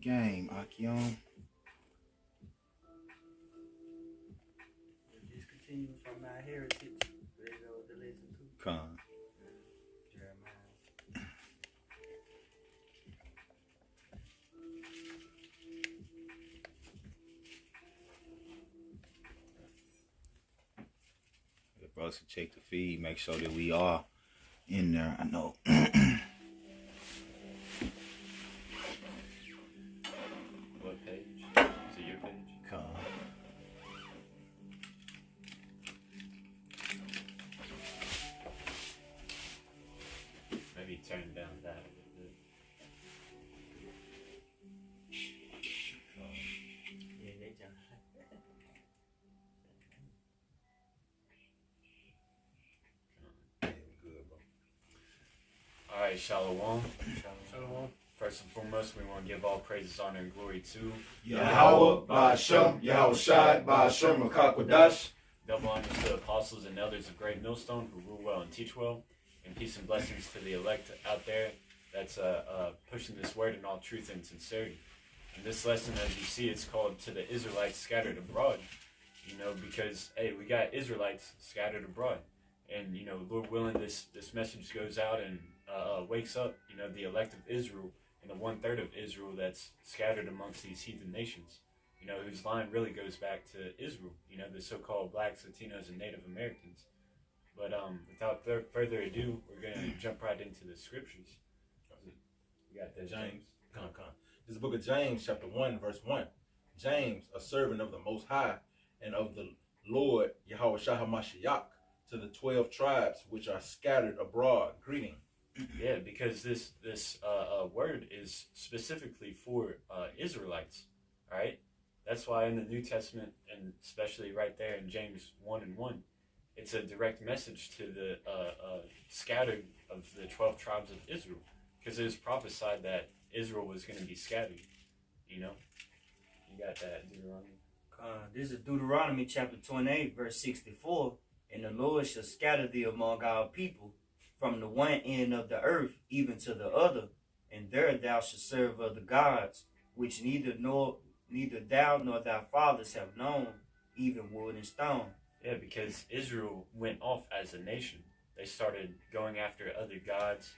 game, Akion. Just continue from our heritage. There goes the lesson too. Con. Jeremiah. The brothers can check the feed, make sure that we are in there. I know. What page? Is it your page? Con. Maybe turn down that a little bit. Yeah, they just. Good, bro. Alright, Shalom. Shalom. First and foremost, we want to give all praises, honor, and glory to Yahweh, Ba'ashem, Yahweh Shai, Ba'ashem, Makakwadash. double honors to the apostles and elders of Great Millstone who rule well and teach well, and peace and blessings to the elect out there that's pushing this word in all truth and sincerity. And this lesson, as you see, it's called To the Israelites Scattered Abroad, because, hey, we got Israelites scattered abroad. And, Lord willing, this message goes out and wakes up, the elect of Israel and the 1/3 of Israel that's scattered amongst these heathen nations, whose line really goes back to Israel, the so-called blacks, Latinos, and Native Americans. But without further ado, we're going to jump right into the scriptures. We got that, James. Come. This is the book of James, chapter 1, verse 1. James, a servant of the Most High and of the Lord Yahweh Shai HaMashiach, to the 12 tribes which are scattered abroad, greeting. Yeah, because this word is specifically for Israelites, all right? That's why in the New Testament, and especially right there in James 1:1, it's a direct message to the scattered of the 12 tribes of Israel, because it was prophesied that Israel was going to be scattered, You got that, Deuteronomy? This is Deuteronomy chapter 28, verse 64. And the Lord shall scatter thee among our people, from the one end of the earth even to the other, and there thou shalt serve other gods, which neither thou nor thy fathers have known, even wood and stone. Yeah, because Israel went off as a nation. They started going after other gods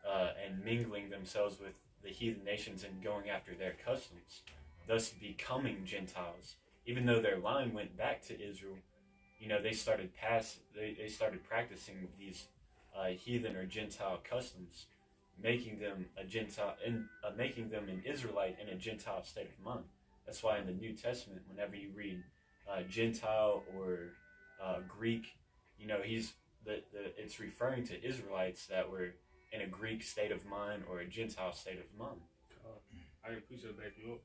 and mingling themselves with the heathen nations and going after their customs, thus becoming Gentiles. Even though their line went back to Israel, they started practicing these heathen or Gentile customs, making them a Gentile and making them an Israelite in a Gentile state of mind. That's why in the New Testament, whenever you read Gentile or Greek, it's referring to Israelites that were in a Greek state of mind or a Gentile state of mind. I appreciate that, you.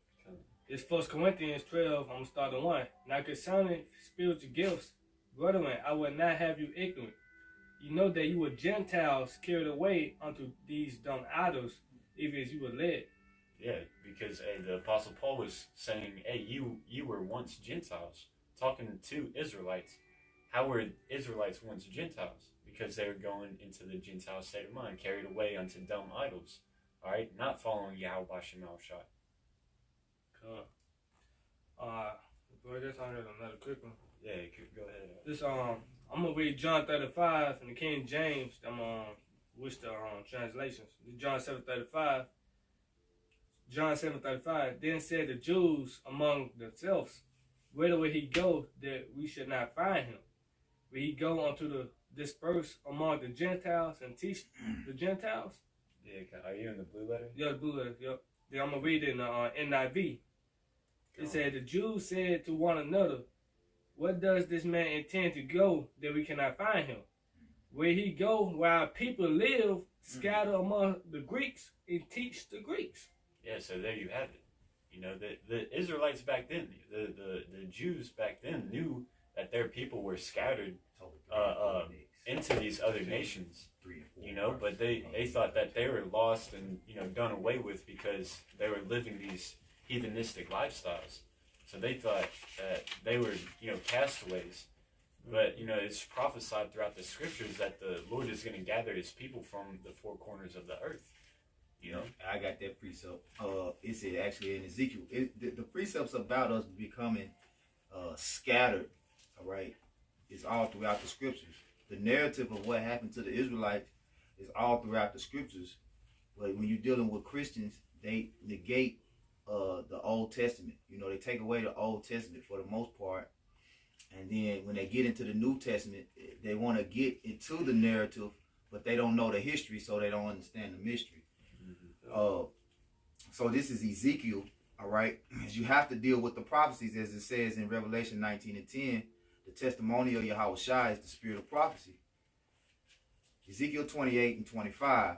It's 1 Corinthians 12, I'm going to start at 1. Now concerning spiritual gifts, brethren, I will not have you ignorant. You know that you were Gentiles carried away unto these dumb idols, even as you were led. Yeah, because the Apostle Paul was saying, hey, you were once Gentiles, talking to Israelites. How were Israelites once Gentiles? Because they were going into the Gentile state of mind, carried away unto dumb idols. All right, not following Yahweh Shem Shai. Boy, that's on another quick one. Yeah, go ahead. This I'm gonna read John 35 in the King James. Which the translations. John 7:35. John 7:35. Then said the Jews among themselves, whither will he go that we should not find him? Will he go unto the disperse among the Gentiles and teach the Gentiles? Yeah, are you in the blue letter? Yeah, the blue letter. Yep. Then I'm gonna read it in NIV. It said the Jews said to one another, "What does this man intend to go that we cannot find him? Will he go where our people live, scatter among the Greeks, and teach the Greeks?" Yeah, so there you have it. The Israelites back then, the Jews back then knew that their people were scattered into these other nations, but they thought that they were lost and, done away with because they were living these heathenistic lifestyles. So they thought that they were, castaways. But, it's prophesied throughout the scriptures that the Lord is going to gather his people from the four corners of the earth. You know, I got that precept. It's actually in Ezekiel. The precepts about us becoming scattered, all right, is all throughout the scriptures. The narrative of what happened to the Israelites is all throughout the scriptures. But when you're dealing with Christians, they negate the Old Testament. You know, they take away the Old Testament for the most part. And then when they get into the New Testament, they want to get into the narrative, but they don't know the history, so they don't understand the mystery. So this is Ezekiel, all right? You have to deal with the prophecies, as it says in Revelation 19:10. The testimony of Yahweh Shai is the spirit of prophecy. Ezekiel 28:25.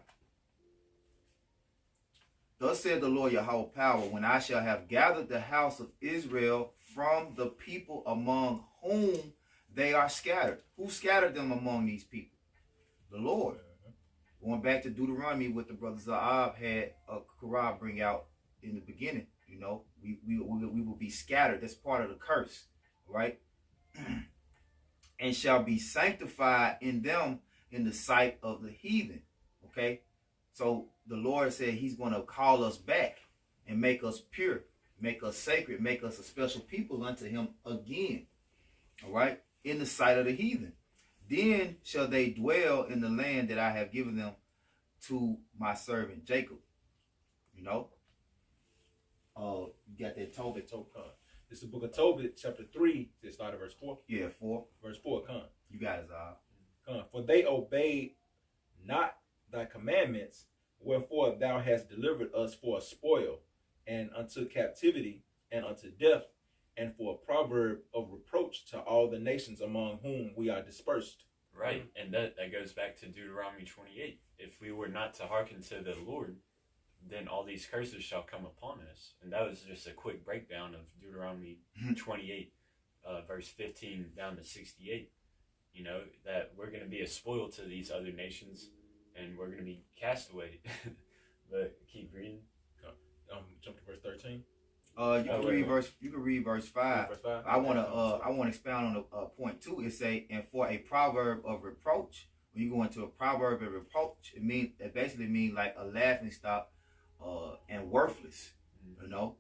Thus said the Lord Yahweh Power, when I shall have gathered the house of Israel from the people among whom they are scattered. Who scattered them among these people? The Lord. Going back to Deuteronomy, what the brother Zaab had Korah bring out in the beginning, you know, we will be scattered. That's part of the curse, right? And shall be sanctified in them in the sight of the heathen. Okay, so the Lord said he's going to call us back and make us pure, make us sacred, make us a special people unto him again. All right, in the sight of the heathen. Then shall they dwell in the land that I have given them to my servant Jacob. You know, you got that Tobit. This is the book of Tobit, chapter 3. It started verse 4. Yeah, 4. Verse 4, come. You got it, Zah. Come. For they obeyed not thy commandments, wherefore thou hast delivered us for a spoil, and unto captivity, and unto death, and for a proverb of reproach to all the nations among whom we are dispersed. right? And that goes back to Deuteronomy 28. If we were not to hearken to the Lord, then all these curses shall come upon us. And that was just a quick breakdown of Deuteronomy 28, verse 15 down to 68. You know, that we're going to be a spoil to these other nations, and we're going to be cast away. But keep reading. Jump to verse 13. You can read verse 5. Verse 5. I want to expound on the point 2. It say, and for a proverb of reproach. When you go into a proverb of reproach, it basically means like a laughing stock and worthless. You know,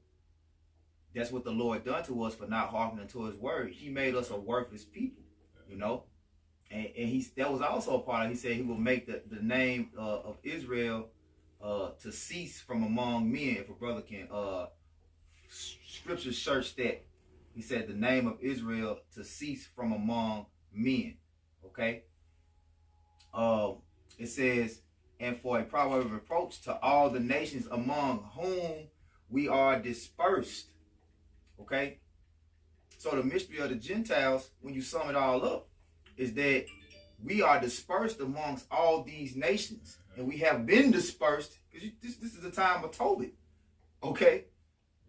that's what the Lord done to us for not hearkening to his word. He made us a worthless people. You know, and that was also a part of. He said he will make the name of Israel to cease from among men. If a brother can scripture search that, he said the name of Israel to cease from among men. Okay. It says, and for a proverb of reproach to all the nations among whom we are dispersed. Okay. So the mystery of the Gentiles, when you sum it all up, is that we are dispersed amongst all these nations, and we have been dispersed because this is the time of Tobit. Okay.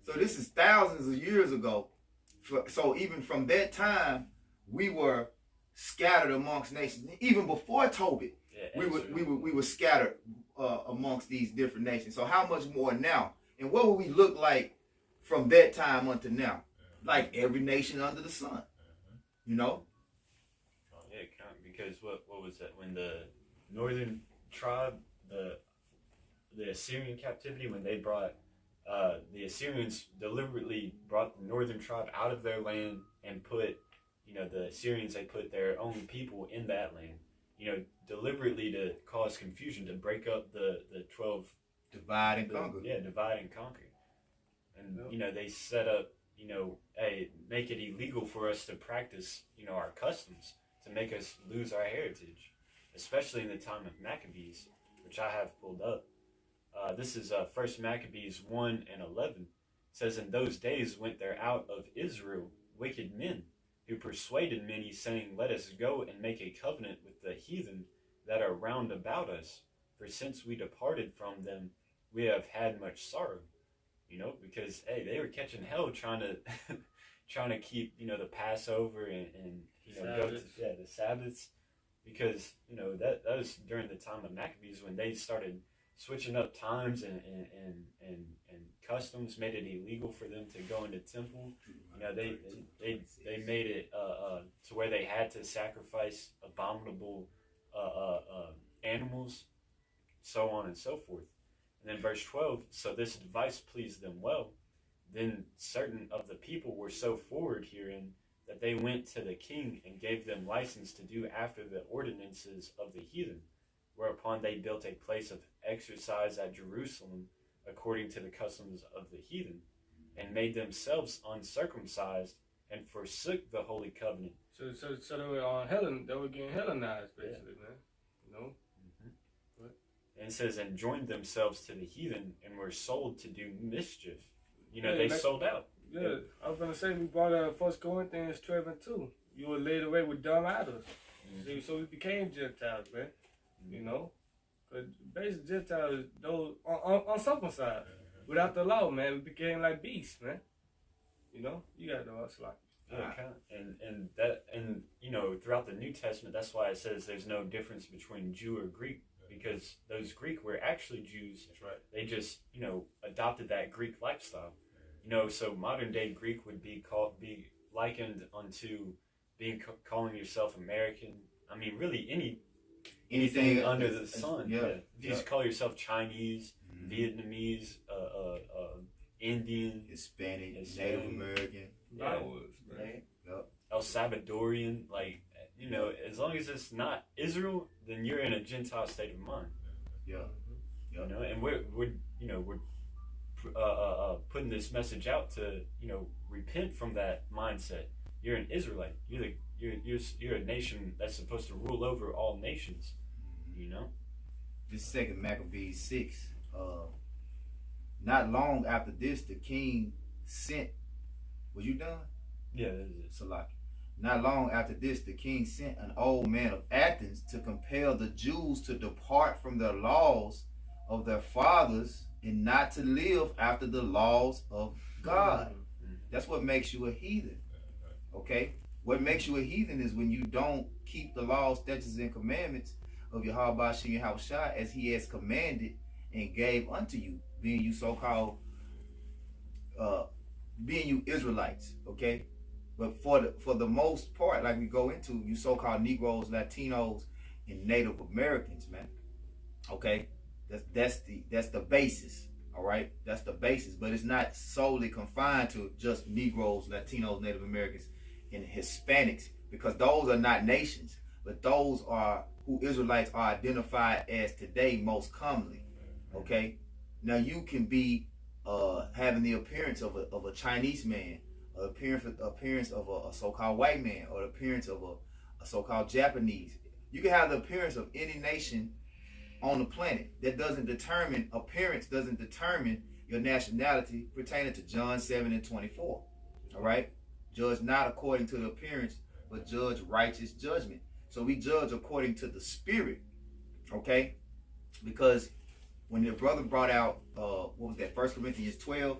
So this is thousands of years ago. So even from that time, we were scattered amongst nations. Even before Tobit, we were scattered amongst these different nations. So how much more now? And what will we look like from that time until now? Like every nation under the sun. You know? Oh, yeah, because what was that? When the northern tribe, the Assyrian captivity, when they brought the Assyrians deliberately brought the northern tribe out of their land and put, you know, the Assyrians, they put their own people in that land, you know, deliberately to cause confusion, to break up the 12. Divide and conquer. Yeah, divide and conquer. And, you know, they set up, you know, make it illegal for us to practice, you know, our customs, to make us lose our heritage, especially in the time of Maccabees, which I have pulled up. This is 1 Maccabees 1 and 11. It says, in those days went there out of Israel wicked men, who persuaded many, saying, let us go and make a covenant with the heathen that are round about us. For since we departed from them, we have had much sorrow. You know, because, hey, they were catching hell trying to keep, you know, the Passover and you know, go to the Sabbaths. Because, you know, that was during the time of Maccabees when they started switching up times and customs, made it illegal for them to go into temple. You know, they made it to where they had to sacrifice abominable animals, so on and so forth. And then verse 12, so this advice pleased them well. Then certain of the people were so forward herein that they went to the king and gave them license to do after the ordinances of the heathen, whereupon they built a place of exercise at Jerusalem according to the customs of the heathen, and made themselves uncircumcised, and forsook the holy covenant. So they were on Helen. They were getting Hellenized, basically, man. You know. And it says, and joined themselves to the heathen, and were sold to do mischief. You know, Yeah, they like- sold out. Yeah, I was gonna say we brought out 1 Corinthians 12:2. You were laid away with dumb idols. So we became Gentiles, man. You know, but basically Gentiles, those uncircumcised, without the law, man, we became like beasts, man. You know, you got the slot. Yeah, and you know, throughout the New Testament, that's why it says there's no difference between Jew or Greek, because those Greek were actually Jews. That's right. They just, you know, adopted that Greek lifestyle. You know, so modern day Greek would be likened unto calling yourself American. I mean, really anything under the sun. Yeah. If you just call yourself Chinese, Vietnamese, Indian, Hispanic, Hispanic. Native American. Yeah. Man. Yep. El Salvadorian, like, you know, as long as it's not Israel, then you're in a Gentile state of mind. Yeah. You know, and we're putting this message out to, you know, repent from that mindset. You're an Israelite. You're a nation that's supposed to rule over all nations. You know. This 2 Maccabees 6. Not long after this, the king sent. Was you done? Yeah, that is it. Salaki. Not long after this, the king sent an old man of Athens to compel the Jews to depart from the laws of their fathers and not to live after the laws of God. That's what makes you a heathen. Okay? What makes you a heathen is when you don't keep the laws, statutes, and commandments of Yahweh Shem Yahushua as he has commanded and gave unto you, being you so-called, being you Israelites, okay? But for the most part, like we go into, you so-called Negroes, Latinos, and Native Americans, man. Okay? That's the basis. All right? That's the basis. But it's not solely confined to just Negroes, Latinos, Native Americans, and Hispanics, because those are not nations, but those are who Israelites are identified as today most commonly. Okay? Now you can be having the appearance of a Chinese man, appearance of a so-called white man, or the appearance of a so-called Japanese. You can have the appearance of any nation on the planet. That doesn't determine, appearance doesn't determine your nationality, pertaining to John 7:24. All right? Judge not according to the appearance, but judge righteous judgment. So we judge according to the spirit. Okay? Because when the brother brought out, what was that, 1 Corinthians 12,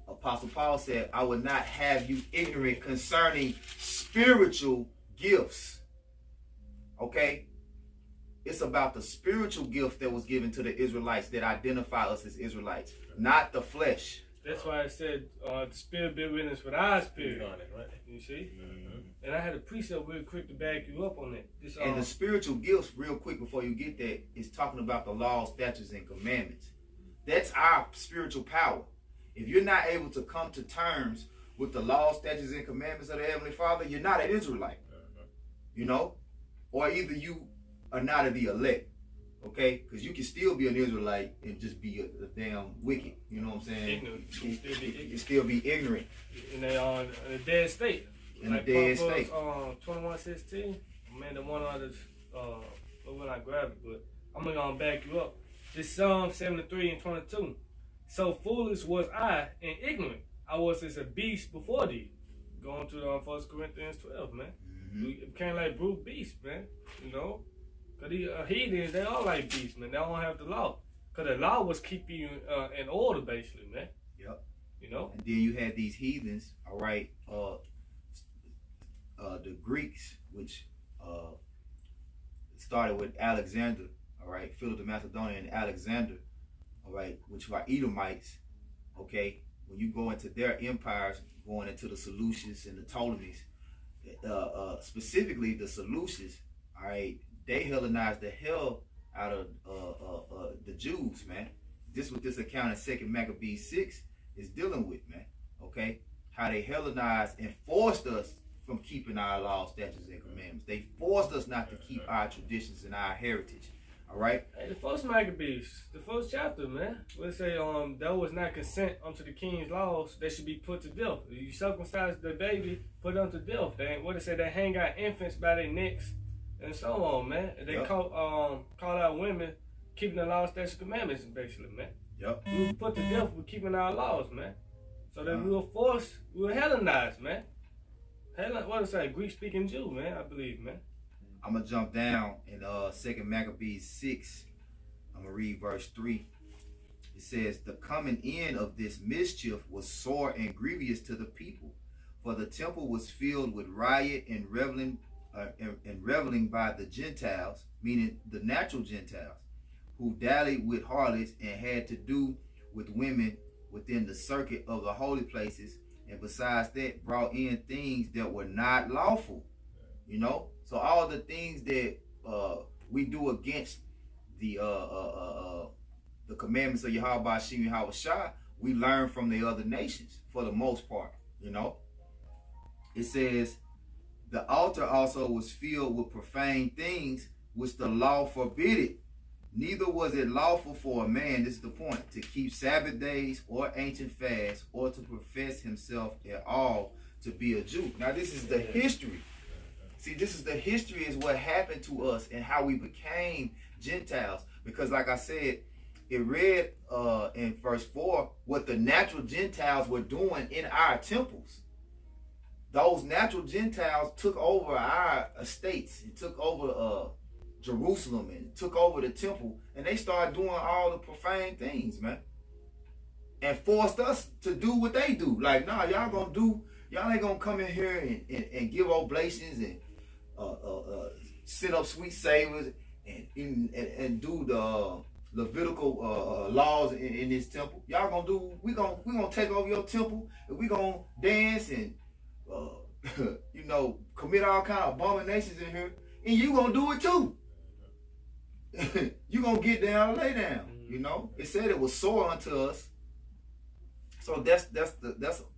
Apostle Paul said, I will not have you ignorant concerning spiritual gifts. Okay? It's about the spiritual gift that was given to the Israelites that identify us as Israelites, not the flesh. That's why I said the spirit bear witness with our spirit. On it, right? You see? And I had a precept real quick to back you up on that. This, And the spiritual gifts, real quick before you get there, is talking about the laws, statutes, and commandments. That's our spiritual power. If you're not able to come to terms with the laws, statutes, and commandments of the Heavenly Father, you're not an Israelite. You know? Or either you are not of the elect. Okay? Because you can still be an Israelite and just be a damn wicked. You know what I'm saying? Ignorant. You can still be ignorant. in a dead state. In a dead state. 21:16. Man, the one others when I grab it, but I'm gonna back you up. This Psalm 73:22. So foolish was I and ignorant. I was as a beast before thee. Going to 1 Corinthians 12, man. We became like brute beasts, man. You know? Because heathens, they all like beasts, man. They don't have the law. Because the law was keeping you in order, basically, man. Yep. You know? And then you had these heathens, all right, the Greeks, which started with Alexander, all right, Philip the Macedonian and Alexander, all right, which are Edomites, okay. When you go into their empires, going into the Seleucids and the Ptolemies, specifically the Seleucids, all right, they Hellenized the hell out of the Jews, man. this what this account in 2 Maccabees 6 is dealing with, man. Okay? How they Hellenized and forced us from keeping our laws, statutes, and commandments. They forced us not to keep our traditions and our heritage. All right? Hey, the first Maccabees, the first chapter, man. Let's say that was not consent unto the king's laws. They should be put to death. You circumcise the baby, put them to death. They what they say, they hang out infants by their necks and so on, man. They call out women keeping the laws, statutes, and commandments, basically, man. Yep. We were put to death with keeping our laws, man. So that we were forced, we were Hellenized, man. What is that? Greek-speaking Jew, man, I believe, man. I'm going to jump down in 2 Maccabees 6. I'm going to read verse 3. It says, the coming in of this mischief was sore and grievous to the people, for the temple was filled with riot and reveling by the Gentiles, meaning the natural Gentiles, who dallied with harlots and had to do with women within the circuit of the holy places, and besides that brought in things that were not lawful. You know, so all the things that we do against the commandments of Yahweh Hashem Yahweh Shai, we learn from the other nations for the most part. You know, it says the altar also was filled with profane things which the law forbidded. Neither was it lawful for a man, this is the point, to keep Sabbath days or ancient fasts or to profess himself at all to be a Jew. Now this is the history. See, this is the history is what happened to us and how we became Gentiles. Because like I said, it read in verse 4 what the natural Gentiles were doing in our temples. Those natural Gentiles took over our estates and took over Jerusalem and took over the temple, and they started doing all the profane things, man, and forced us to do what they do. Like, nah, y'all ain't gonna come in here and give oblations and set up sweet savors and do the Levitical laws in this temple. Y'all gonna do, we gonna take over your temple, and we gonna dance and you know, commit all kind of abominations in here, and you gonna do it too. You gonna get down and lay down. You know, it said it was sore unto us. So that's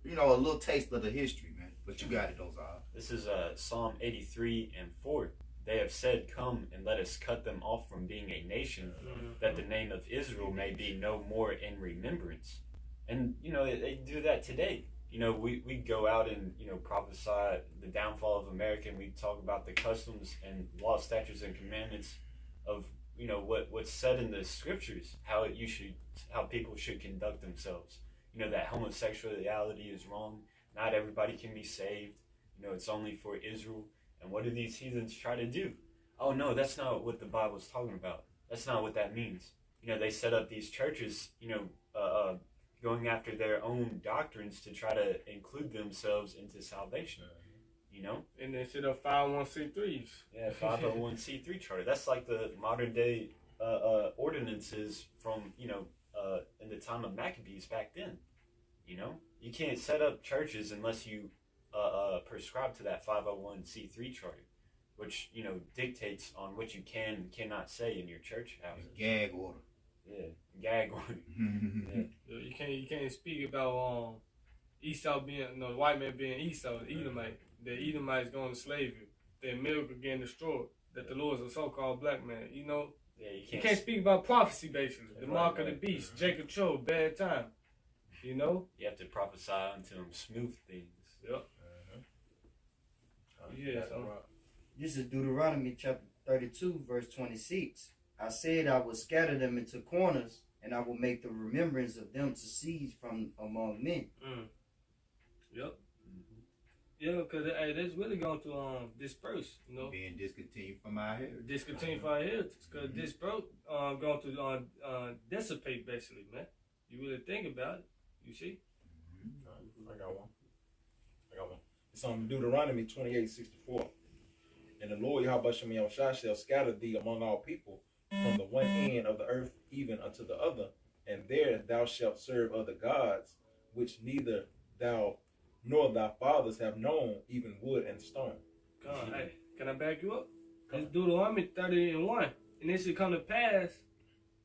you know, a little taste of the history, man. But you got it, those are. This is Psalm 83 and 4. They have said, come and let us cut them off from being a nation, that the name of Israel may be no more in remembrance. And, you know, they do that today. You know, we go out and, you know, prophesy the downfall of America, and we talk about the customs and law, statutes, and commandments of, you know, what's said in the scriptures, how people should conduct themselves. You know, that homosexuality is wrong. Not everybody can be saved. You know, it's only for Israel. And what do these heathens try to do? Oh, no, that's not what the Bible's talking about. That's not what that means. You know, they set up these churches, you know, going after their own doctrines to try to include themselves into salvation. You know? And they set up 501c3s. Yeah, 501c3 charter. That's like the modern day ordinances from, you know, in the time of Maccabees back then. You know? You can't set up churches unless you prescribe to that 501c3 charter, which, you know, dictates on what you can and cannot say in your church houses. Gag order. Yeah, gag order. Yeah. You can't speak about Esau being, you know, the white man being Esau, the Edomite. The Edomites going to slavery. Their America getting destroyed. That the Lord is a so-called black man. You know, yeah, you can't speak about prophecy, basically. The mark of the beast, Jacob Cho, bad time. You know? You have to prophesy unto them smooth things. Yep. Yeah, so this is Deuteronomy chapter 32, verse 26. I said I will scatter them into corners, and I will make the remembrance of them to cease from among men. Yep. Yeah, because that's really going to disperse, you know. Being discontinued from our heritage. Discontinued from our heritage. Because disperse going to dissipate, basically, man. You really think about it, you see? I got one. It's on Deuteronomy 28:64. And the Lord Yahweh Shem Yahushua shall scatter thee among all people from the one end of the earth even unto the other, and there thou shalt serve other gods, which neither thou nor thy fathers have known, even wood and stone. God, hey, can I back you up? It's Deuteronomy 30:1. And it should come to pass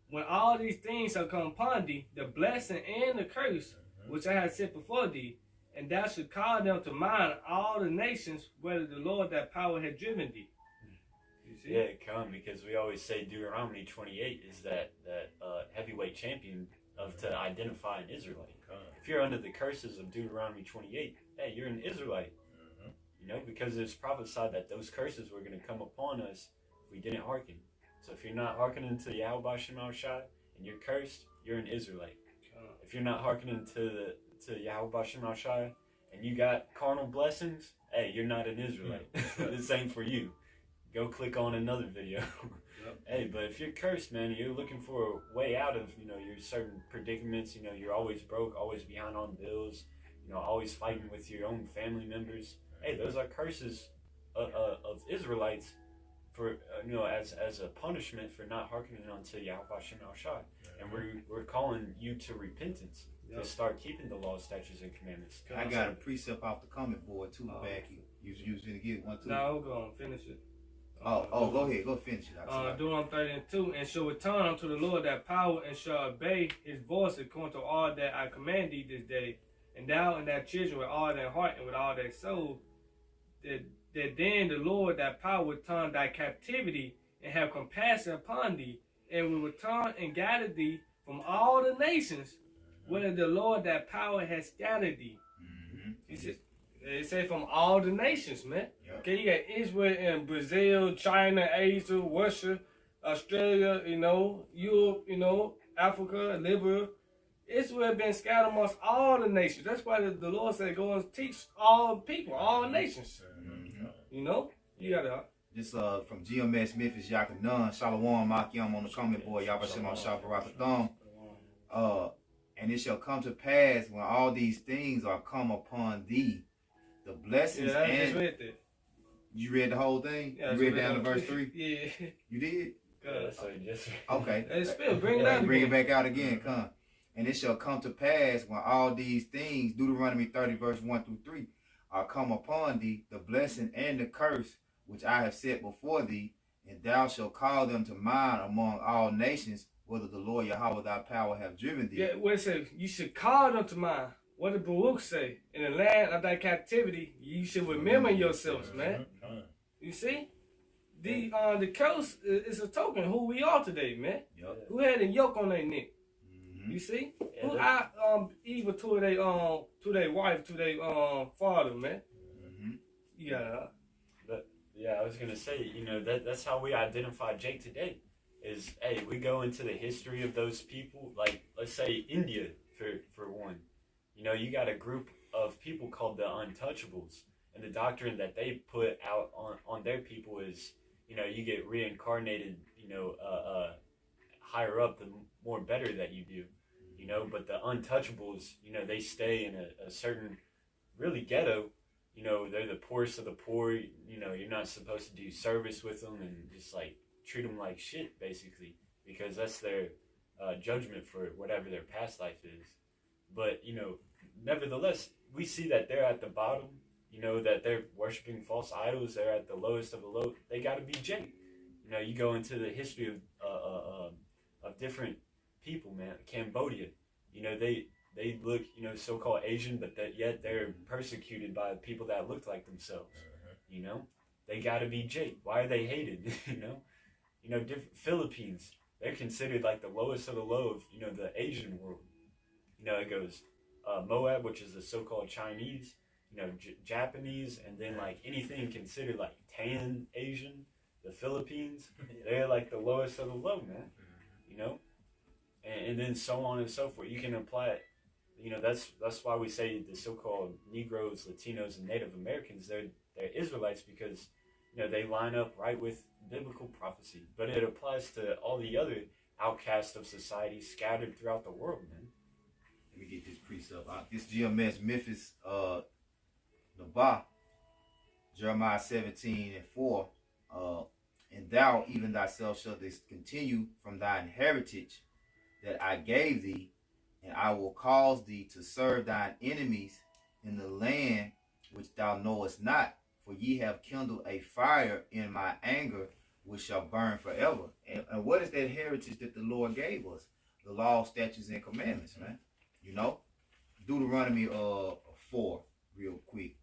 when all these things shall come upon thee, the blessing and the curse, which I have set before thee, and thou should call them to mind all the nations, whether the Lord that power had driven thee. You see? Yeah, come, because we always say Deuteronomy 28 is that heavyweight champion to identify an Israelite. If you're under the curses of Deuteronomy 28, hey, you're an Israelite. You know, because it's prophesied that those curses were going to come upon us if we didn't hearken. So if you're not hearkening to Yahweh Shema Shai and you're cursed, you're an Israelite. If you're not hearkening to Yahweh Shema Shai and you got carnal blessings, hey, you're not an Israelite. This ain't for you. Go click on another video. Hey, but if you're cursed, man, you're looking for a way out of, you know, your certain predicaments, you know, you're always broke, always behind on bills, you know, always fighting with your own family members. Hey, those are curses of Israelites for you know, as a punishment for not hearkening unto Yahweh Shem Al Shai. And we're calling you to repentance, to start keeping the law, statutes, and commandments. I got a precept off the comment board too, back. You gonna get one too? No, go on, finish it. Go ahead, go finish it. Deuteronomy 30:2, and shall return unto the Lord that power, and shall obey his voice according to all that I command thee this day, and thou and thy children with all their heart and with all their soul, that then the Lord that power will turn thy captivity and have compassion upon thee, and will return and gather thee from all the nations, where the Lord that power has scattered thee. It say from all the nations, man. Yep. Okay, you got Israel and Brazil, China, Asia, Russia, Australia, you know, Europe, you know, Africa, Libya. Israel been scattered amongst all the nations. That's why the Lord said, go and teach all people, all nations. You know? You gotta. This from GMS Memphis Yakanan, Shalom Makiam on the comment board, Yahweh Shem Al Shai Barakatham. And it shall come to pass when all these things are come upon thee, the blessings I and just read that. you read the whole thing? Yeah, you read down to verse 3? Yeah. You did? So just Okay. Hey, Spill, bring it out. Bring it back out again, come. And it shall come to pass when all these things, Deuteronomy 30 verse 1 through 3, are come upon thee, the blessing and the curse which I have set before thee, and thou shalt call them to mind among all nations, whether the Lord Yahweh thy power have driven thee. Yeah, what it says, you should call them to mind. What did Baruch say? In the land of thy captivity, you should remember yourselves, man. You see? The curse is a token of who we are today, man. Yep. Who had a yoke on their neck? You see? Yeah, Who evil to their wife, to their father, man. Yeah. yeah, I was gonna say, you know, that's how we identify Jake today. Is, hey, we go into the history of those people, like let's say India for one. You know, you got a group of people called the Untouchables, and the doctrine that they put out on their people is, you know, you get reincarnated, you know, higher up the more better that you do, you know. But the Untouchables, you know, they stay in a certain really ghetto. You know, they're the poorest of the poor. You know, you're not supposed to do service with them and just like treat them like shit, basically, because that's their judgment for whatever their past life is. But, you know, nevertheless, we see that they're at the bottom, you know, that they're worshiping false idols. They're at the lowest of the low. They got to be Jake. You know, you go into the history of different people, man. Cambodia, you know, they look, you know, so-called Asian, but yet they're persecuted by people that look like themselves. You know, they got to be Jake. Why are they hated? You know, different Philippines, they're considered like the lowest of the low of, you know, the Asian world. You know, it goes Moab, which is the so-called Chinese, you know, Japanese, and then like anything considered like tan Asian, the Philippines, they're like the lowest of the low, man. You know, and then so on and so forth. You can apply it. You know, that's why we say the so-called Negroes, Latinos, and Native Americans, they're Israelites, because, you know, they line up right with biblical prophecy. But it applies to all the other outcasts of society scattered throughout the world, man. Let me get this precept out. This GMS Memphis Nabah, Jeremiah 17:4. And thou even thyself shalt discontinue from thine heritage that I gave thee, and I will cause thee to serve thine enemies in the land which thou knowest not, for ye have kindled a fire in my anger which shall burn forever. And what is that heritage that the Lord gave us? The law, statutes, and commandments, man. You know? Deuteronomy 4, real quick,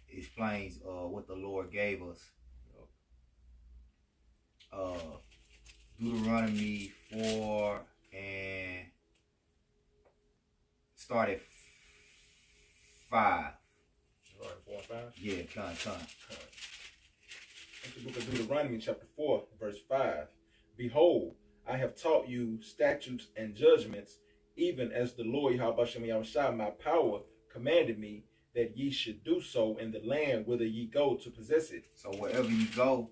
explains what the Lord gave us. Deuteronomy 4 and start at 5. All right, 4 and 5. Yeah, con. That's the book of Deuteronomy, chapter 4, verse 5. Behold, I have taught you statutes and judgments, even as the Lord Yahweh Shem Yahushua, my power, commanded me, that ye should do so in the land whither ye go to possess it. So wherever you go,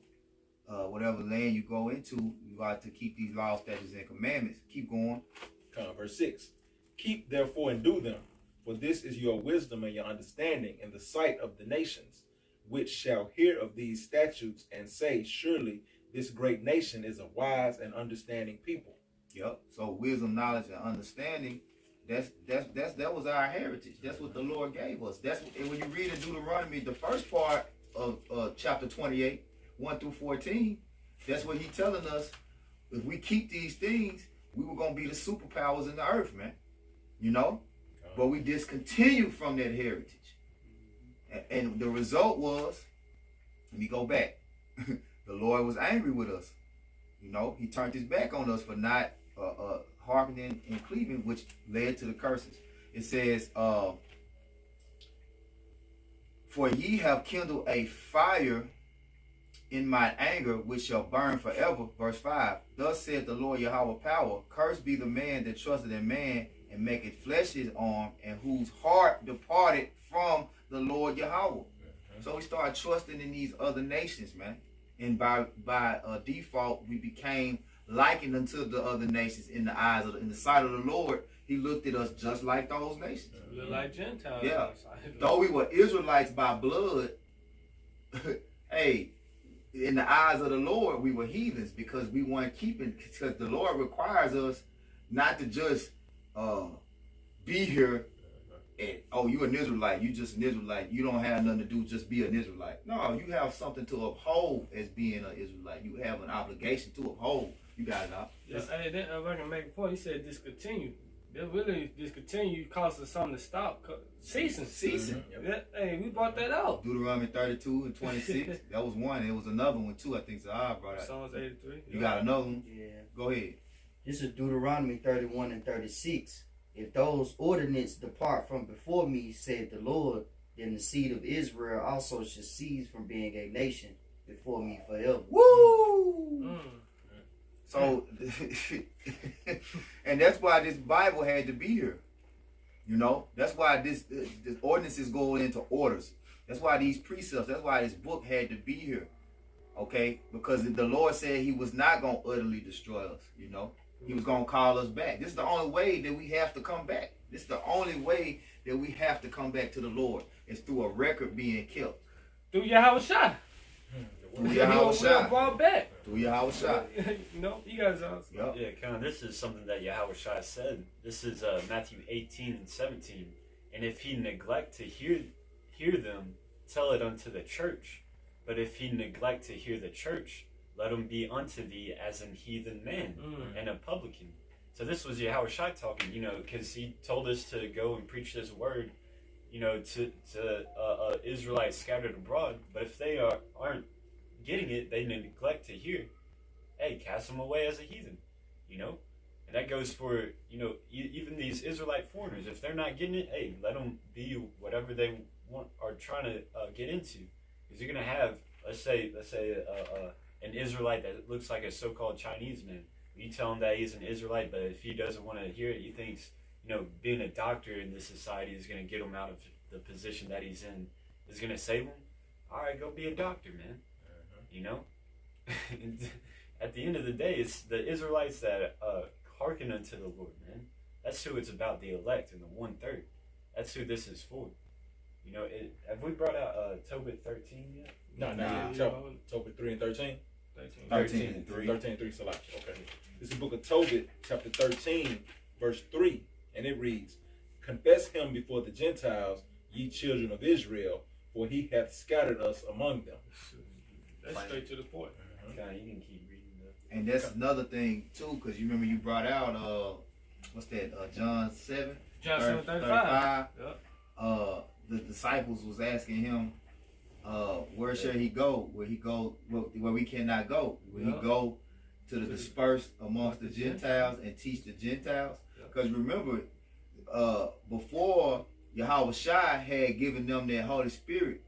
whatever land you go into, you got to keep these laws, statutes, and commandments. Keep going. Verse 6. Keep therefore and do them, for this is your wisdom and your understanding in the sight of the nations, which shall hear of these statutes and say, surely this great nation is a wise and understanding people. Yep. So wisdom, knowledge, and understanding, that was our heritage. That's what the Lord gave us. And when you read in Deuteronomy, the first part of chapter 28, 1 through 14, that's what he's telling us. If we keep these things, we were gonna be the superpowers in the earth, man. You know? But we discontinued from that heritage. And the result was, let me go back. The Lord was angry with us. You know, he turned his back on us for not hearkening and cleaving, which led to the curses. It says, for ye have kindled a fire in my anger, which shall burn forever. Verse 5. Thus saith the Lord Yahweh power, cursed be the man that trusted in man, and maketh flesh his arm, and whose heart departed from the Lord Yahweh. So we started trusting in these other nations, man. And by default, we became likened unto the other nations in the eyes of in the sight of the Lord. He looked at us just like those nations. We look like Gentiles. Yeah. Though we were Israelites by blood, hey, in the eyes of the Lord, we were heathens because we weren't keeping, because the Lord requires us not to just be here and, oh, you an Israelite, you just an Israelite, you don't have nothing to do, just be an Israelite. No, you have something to uphold as being an Israelite. You have an obligation to uphold. You got it out. Yeah, hey, if I can make a point, he said discontinue. That really discontinue costs us something to stop. Ceasing. Yeah, hey, we brought that out. Deuteronomy 32 and 26. That was one. It was another one too, I think Zahar brought out. Psalms 83. You got another one? Yeah. Go ahead. This is Deuteronomy 31 and 36. If those ordinances depart from before me, said the Lord, then the seed of Israel also shall cease from being a nation before me forever. Woo! So, and that's why this Bible had to be here. You know, that's why this ordinances go into orders. That's why these precepts, that's why this book had to be here. Okay? Because the Lord said he was not going to utterly destroy us, you know. He was going to call us back. This is the only way that we have to come back. This is the only way that we have to come back to the Lord. It's through a record being kept. Through Yahushua. Through Yahushua. Brought back. Through Yahushua. You know, you guys are. Yep. Yeah, kind of. This is something that Yahushua said. This is Matthew 18 and 17. And if he neglect to hear them, tell it unto the church. But if he neglect to hear the church, let him be unto thee as an heathen man and a publican. So this was Yahushua talking, you know, because he told us to go and preach this word, you know, to Israelites scattered abroad. But if they aren't getting it, they neglect to hear, hey, cast them away as a heathen, you know. And that goes for, you know, even these Israelite foreigners. If they're not getting it, hey, let them be whatever they want or trying to get into. Because you're going to have, let's say an Israelite that looks like a so-called Chinese man. You tell him that he's an Israelite, but if he doesn't want to hear it, he thinks, you know, being a doctor in this society is going to get him out of the position that he's in, is going to save him. All right, go be a doctor, man. You know? At the end of the day, it's the Israelites that hearken unto the Lord, man. That's who it's about, the elect and the 1/3. That's who this is for. You know, have we brought out Tobit 13 yet? No. Tobit 3 and 13? 13 and 3. 13 and 3, Salah. Okay. This is the book of Tobit, chapter 13, verse 3. And it reads, confess him before the Gentiles, ye children of Israel, for he hath scattered us among them. That's straight to the point. Okay, you can keep reading though. And that's another thing too, because you remember you brought out what's that? John 7, John 7:35. Yep. The disciples was asking him, where shall he go? Where we cannot go? Will he go to the dispersed amongst the Gentiles and teach the Gentiles? Because remember, before Yahweh Shai had given them that Holy Spirit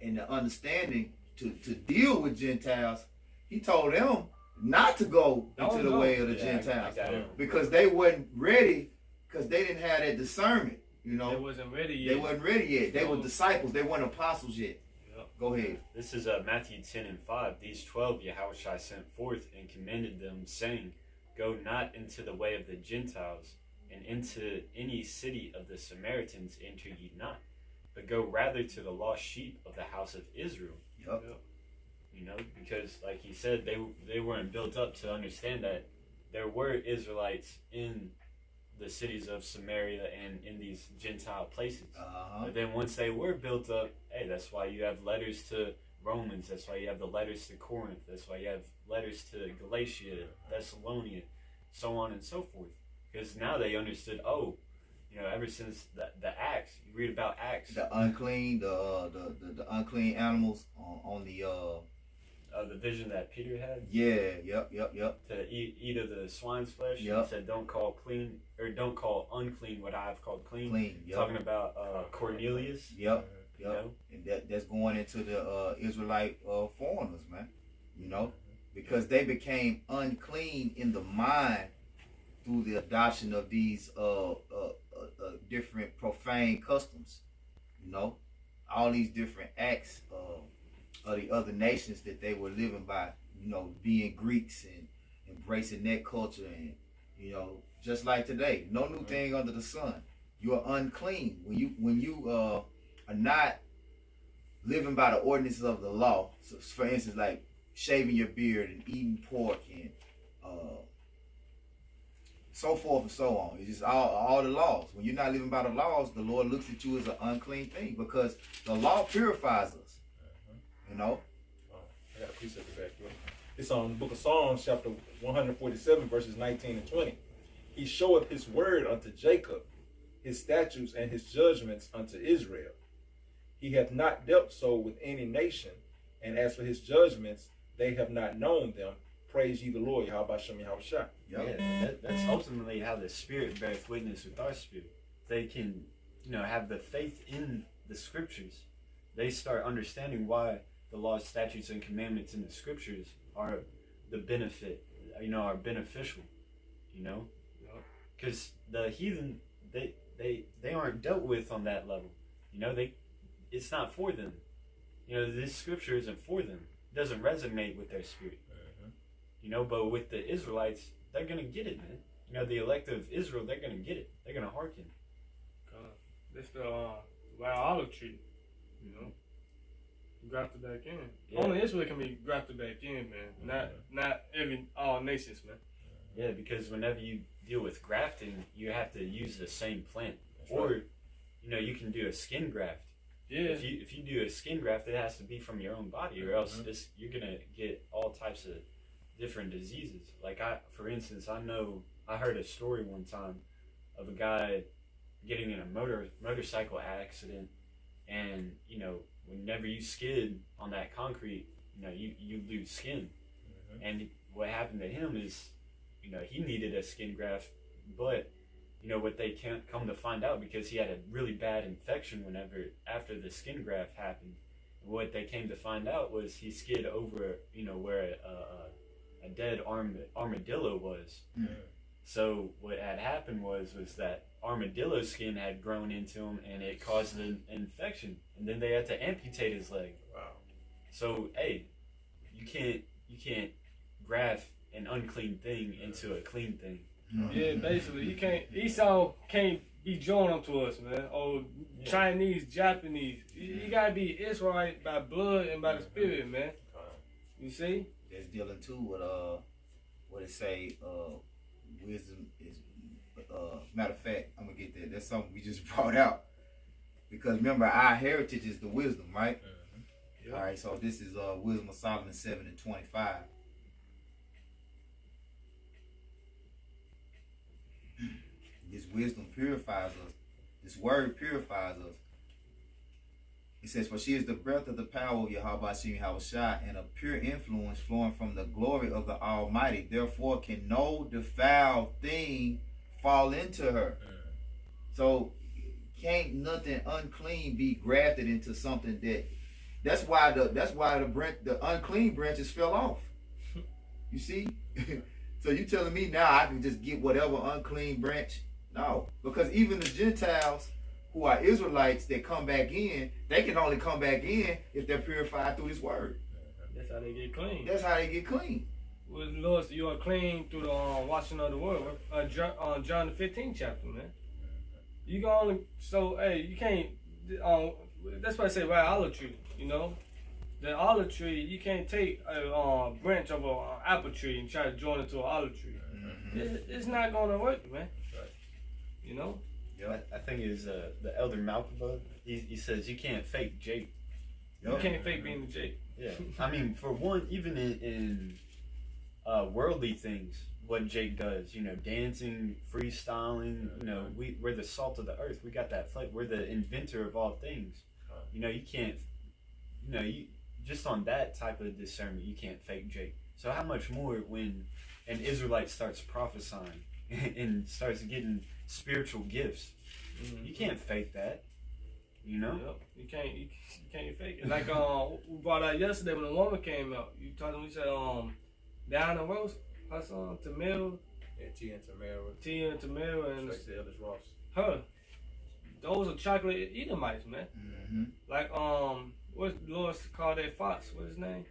and the understanding to deal with Gentiles, he told them not to go into the way of the Gentiles because they wasn't ready, because they didn't have that discernment. You know, they wasn't ready yet. They wasn't ready yet. They were disciples. They weren't apostles yet. Yep. Go ahead. This is Matthew 10:5. These 12 Yahushua sent forth and commanded them, saying, Go not into the way of the Gentiles, and into any city of the Samaritans enter ye not, but go rather to the lost sheep of the house of Israel. Yep. You know, because like he said, they weren't built up to understand that there were Israelites in the cities of Samaria and in these Gentile places. But then once they were built up, hey, that's why you have letters to Romans. That's why you have the letters to Corinth. That's why you have letters to Galatia, Thessalonica, so on and so forth. Because now they understood, ever since the Acts, you read about Acts. The unclean, the unclean animals on the vision that Peter had. Yeah, yep. To eat of the swine's flesh. Yep. He said, don't call unclean what I have called clean. Clean. Yep. Talking about Cornelius. Yep. You know? And that's going into the Israelite foreigners, man. You know, because they became unclean in the mind through the adoption of these different profane customs. You know, all these different acts of the other nations that they were living by. You know, being Greeks and embracing that culture, and you know, just like today, no new thing under the sun. You are unclean when you are not living by the ordinances of the law. So, for instance, like shaving your beard and eating pork and so forth and so on. It's just all the laws. When you're not living by the laws, the Lord looks at you as an unclean thing, because the law purifies us. You know? I got a precept back here. It's on the book of Psalms, chapter 147, verses 19 and 20. He showeth his word unto Jacob, his statutes and his judgments unto Israel. He hath not dealt so with any nation, and as for his judgments, they have not known them. Praise ye the Lord, Yahweh Shem Yahweh Shai. Yeah, that's ultimately how the Spirit beareth witness with our spirit. They can, have the faith in the Scriptures. They start understanding why the laws, statutes, and commandments in the Scriptures are the benefit, are beneficial. Because the heathen, they aren't dealt with on that level. It's not for them. This Scripture isn't for them. It doesn't resonate with their spirit. But with the Israelites, they're going to get it, man. The elect of Israel, they're going to get it. They're going to hearken. That's the olive tree, grafted back in. Yeah. Only Israel can be grafted back in, man. Not all nations, man. Yeah, because whenever you deal with grafting, you have to use the same plant. That's or, right. You can do a skin graft. Yeah. If you do a skin graft, it has to be from your own body, or else you're going to get all types of different diseases. Like for instance, I heard a story one time of a guy getting in a motorcycle accident, and whenever you skid on that concrete, you lose skin. And what happened to him is, he needed a skin graft, but what they can't come to find out, because he had a really bad infection after the skin graft happened. What they came to find out was he skid over, where a dead armadillo was. So what had happened was that armadillo skin had grown into him, and it caused an infection, and then they had to amputate his leg. Wow. So hey, you can't graft an unclean thing into a clean thing. Yeah, basically, Esau can't be joined unto us, man. Or Chinese, Japanese. You gotta be Israelite by blood and by the spirit, man. You see? It's dealing too with what it say, wisdom is matter of fact, I'm gonna get that. That's something we just brought out. Because remember, our heritage is the wisdom, right? Yep. All right, so this is Wisdom of Solomon 7:25. This wisdom purifies us. This word purifies us. It says, for she is the breath of the power of Yahweh Shai, and a pure influence flowing from the glory of the Almighty. Therefore can no defiled thing fall into her. So can't nothing unclean be grafted into something that's why the unclean branches fell off. You see? So you telling me now I can just get whatever unclean branch? No, because even the Gentiles who are Israelites that come back in, they can only come back in if they're purified through this word. That's how they get clean. That's how they get clean. Well, Lord, you are clean through the washing of the word. John the 15th chapter, man. You can only, so hey, you can't. That's why I say by olive tree. You know, the olive tree, you can't take a branch of an apple tree and try to join it to an olive tree. It's not gonna work, man. Right. You know. Yeah, I think it is the elder Malcolm. He says you can't fake Jake. You can't fake being the Jake. Yeah, I mean, for one, even in worldly things, what Jake does, you know, dancing, freestyling, you know, we're the salt of the earth. We got that flavor. We're the inventor of all things. You know, you can't, you know, you just on that type of discernment, you can't fake Jake. So how much more when an Israelite starts prophesying and starts getting spiritual gifts? You can't fake that. You know? Yep. You can't fake it. Like we brought out yesterday when the woman came out. You told me, you said Diana Rose, her son Tamil. Yeah, Tia and Tamil and Tracy Ellis Ross. her. Those are chocolate Edomites, man. Like what Lord called that fox? What's his name?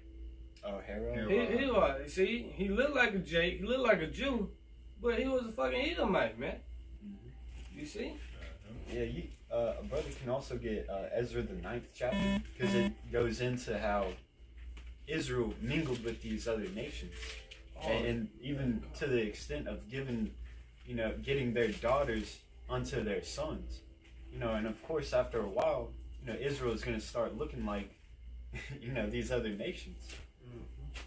Oh, Harold. He was. See, he looked like a Jake. He looked like a Jew, but he was a fucking Edomite, man. You see? Yeah, a brother can also get Ezra the 9th chapter, because it goes into how Israel mingled with these other nations, and even to the extent of getting their daughters unto their sons, you know, and of course after a while, you know, Israel is going to start looking like, you know, these other nations,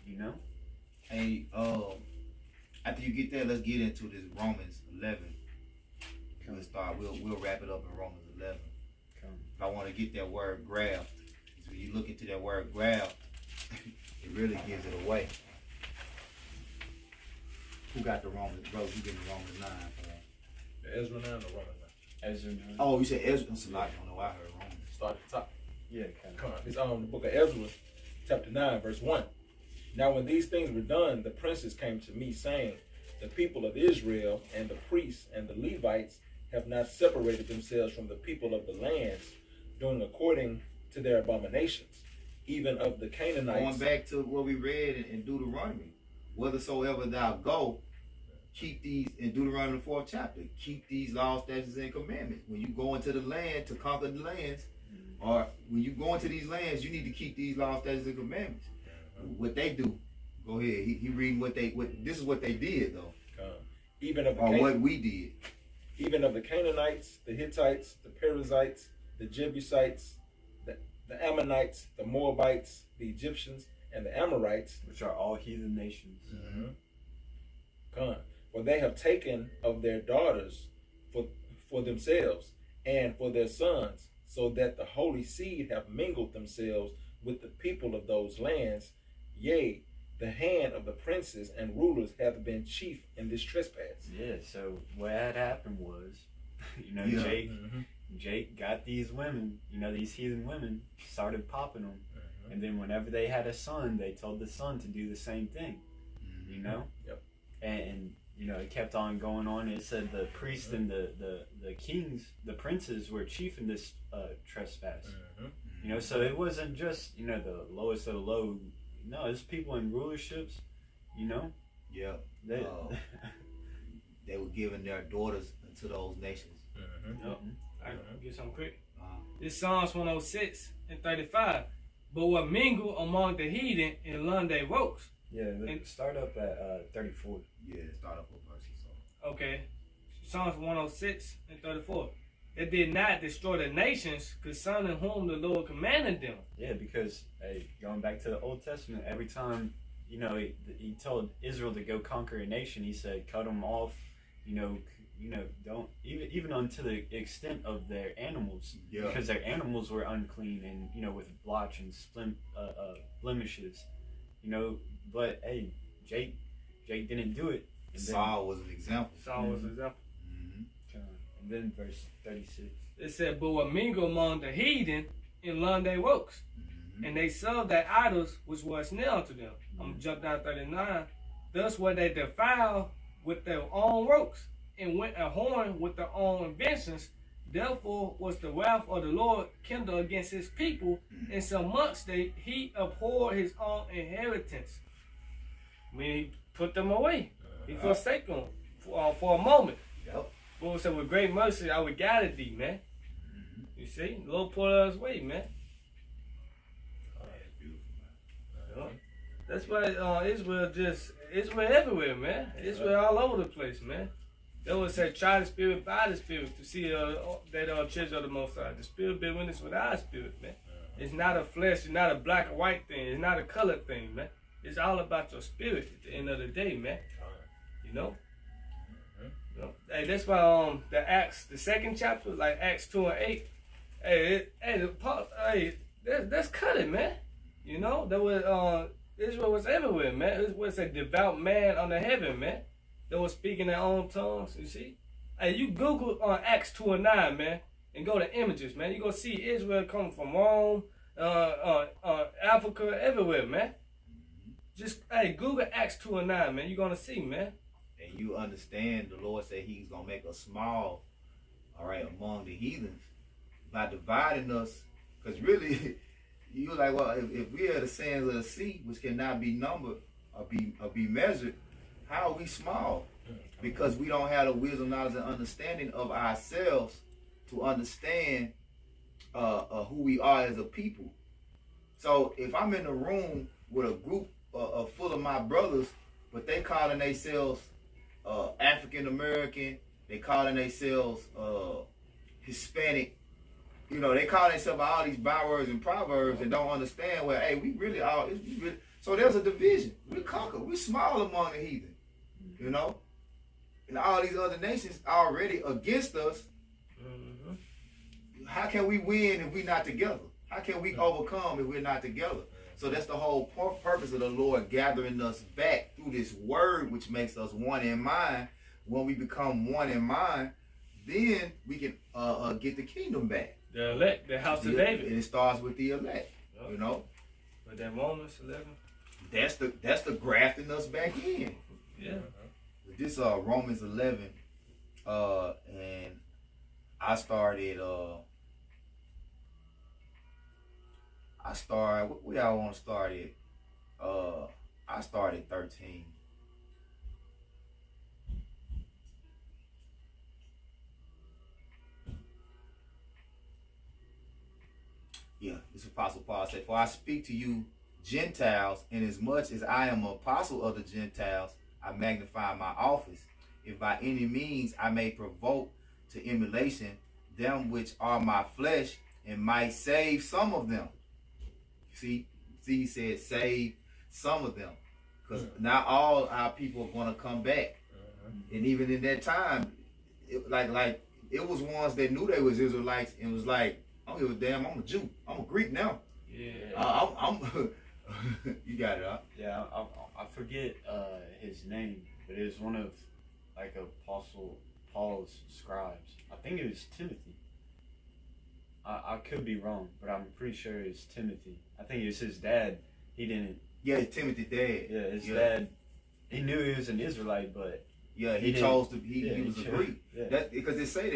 you know. Hey, after you get there, let's get into this Romans 11. We'll start. We'll wrap it up in Romans 11. I want to get that word graft. So when you look into that word graft, it really gives it away. Who got the Romans? Bro, who getting the Romans 9 for that? The Ezra 9 or Romans 9? Ezra 9. Oh, you said Ezra. I don't know. I heard Romans. Start at the top. Yeah, kind of. Come on. It's the book of Ezra, chapter 9, verse 1. Now when these things were done, the princes came to me, saying, the people of Israel and the priests and the Levites have not separated themselves from the people of the lands, doing according to their abominations, even of the Canaanites. Going back to what we read in Deuteronomy, whithersoever thou go, keep these, in Deuteronomy 4th chapter, keep these laws, statutes, and commandments. When you go into the land to conquer the lands, or when you go into these lands, you need to keep these laws, statutes, and commandments. What they do, go ahead. He reading this is what they did though. Even of the what we did. Even of the Canaanites, the Hittites, the Perizzites, the Jebusites, the Ammonites, the Moabites, the Egyptians, and the Amorites, which are all heathen nations. For they have taken of their daughters for themselves and for their sons, so that the holy seed have mingled themselves with the people of those lands. Yea, the hand of the princes and rulers hath been chief in this trespass. Yeah, so what had happened was, you know, Jake got these women, you know, these heathen women, started popping them. And then whenever they had a son, they told the son to do the same thing, you know? Yep. And you know, it kept on going on. It said the priests and the kings, the princes were chief in this trespass. You know, so it wasn't just, you know, the lowest of the low. No, it's people in rulerships, you know? Yeah. They were giving their daughters to those nations. I can get something quick. This Psalms 106 and 35. But what mingle among the heathen in Lunde Rocks. Yeah, start up at 34. Yeah, start up with verse. Okay. Psalms 106 and 34. that did not destroy the nations concerning whom the Lord commanded them. Yeah, because hey, going back to the Old Testament, every time he told Israel to go conquer a nation, he said, "Cut them off." Don't even unto the extent of their animals, because their animals were unclean and with blotch and blemishes. But hey, Jake didn't do it. And Saul was an example. Saul was an example. And then verse 36. It said, "But were mingled among the heathen and learned their works, and they served their idols which was nailed unto them." I'm gonna jump down 39. "Thus were they defiled with their own works, and went a whoring with their own inventions. Therefore was the wrath of the Lord kindled against his people, and so much that he abhorred his own inheritance." I mean, he put them away. He forsake them for a moment. Yep. Lord said, "With great mercy I will gather thee," man. You see, the Lord pulled us away, man. That's why Israel everywhere, man. Israel all over the place, man. They would say, "Try the spirit by the spirit to see that church of the Most High." The spirit bear witness with our spirit, man. It's not a flesh, it's not a black or white thing, it's not a color thing, man. It's all about your spirit at the end of the day, man. Hey, that's why the Acts, the second chapter, like Acts 2 and 8. That's cut it, man. There was Israel was everywhere, man. It was a devout man under heaven, man. They was speaking their own tongues. You see? Hey, you Google Acts 2 and 9, man, and go to images, man. You gonna see Israel coming from Rome, Africa, everywhere, man. Just Google Acts 2 and 9, man. You gonna see, man. And you understand the Lord said he's going to make us small, all right, among the heathens by dividing us. Because really, you're like, well, if we are the sands of the sea, which cannot be numbered or be measured, how are we small? Because we don't have the wisdom, knowledge, and understanding of ourselves to understand who we are as a people. So if I'm in a room with a group full of my brothers, but they calling themselves African American, they calling themselves Hispanic, they call themselves all these bywords and proverbs and don't understand where, hey, we really are. So there's a division. We conquer. We small among the heathen, and all these other nations already against us. How can we win if we're not together? How can we overcome if we're not together? So that's the whole purpose of the Lord gathering us back through this word, which makes us one in mind. When we become one in mind, then we can get the kingdom back. The elect, the house of David. And it starts with the elect, But that Romans 11. That's the grafting us back in. Yeah. This Romans 11, and I started. Where y'all want to start it? I started 13. Yeah, this Apostle Paul said, "For I speak to you Gentiles, inasmuch as I am an apostle of the Gentiles, I magnify my office, if by any means I may provoke to emulation them which are my flesh, and might save some of them." See, he said save some of them, because not all our people are going to come back. And even in that time, it was ones that knew they was Israelites and was like, "I don't give a damn, I'm a Jew, I'm a Greek now." Yeah. I'm you got it, huh? Yeah, I forget his name, but it was one of Apostle Paul's scribes. I think it was Timothy. I could be wrong, but I'm pretty sure it's Timothy. I think it was his dad. He didn't. Yeah, Timothy's dad. Yeah, his dad. He knew he was an Israelite, but he chose to. He was a Greek. Yeah. That because it say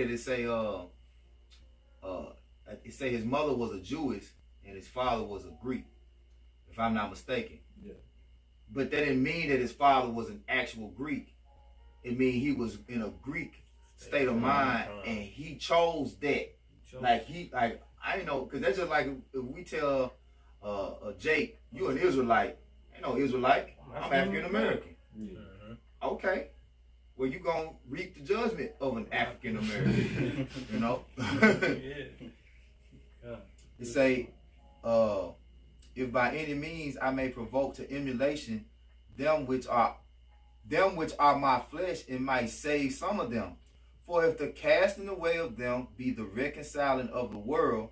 his mother was a Jewess and his father was a Greek, if I'm not mistaken. Yeah. But that didn't mean that his father was an actual Greek. It mean he was in a Greek state of mind, and he chose that. I ain't know, because that's just like if we tell Jake, you an Israelite. Ain't no Israelite. I'm African American. Yeah. Okay. well, you gonna reap the judgment of an African American. You know. Yeah. It say, if by any means I may provoke to emulation them which are my flesh, and might save some of them. For if the casting away of them be the reconciling of the world,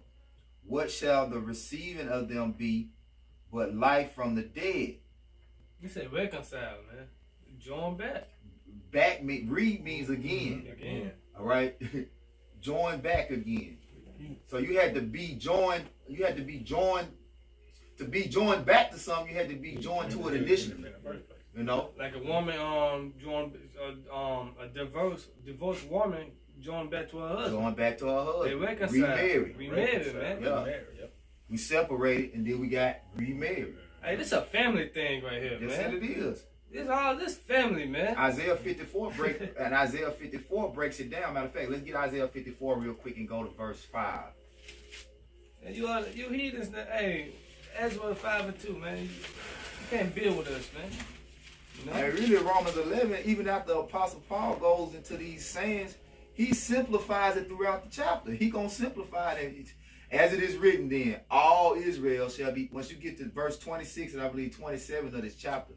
what shall the receiving of them be but life from the dead? You said reconcile, man. Join back. Back read means again. Again. All right. Join back again. So you had to be joined. You had to be joined. To be joined back to something, you had to be joined to it initially. You know, Like a woman join a divorced woman joined back to her husband. going back to her husband. They reconcile. Remarried. Remarried, man. Yeah. Yep. We separated and then we got remarried. Hey, this a family thing right here, That's man. what it is. This family, man. Isaiah 54 breaks it down. Matter of fact, let's get Isaiah 54 real quick and go to verse 5. And you heathens, hey, Ezra 5:2, man. You can't build with us, man. You know? And really Romans 11, even after Apostle Paul goes into these sayings, he simplifies it throughout the chapter. He gonna simplify it. As it is written then, all Israel shall be, once you get to verse 26 and I believe 27 of this chapter,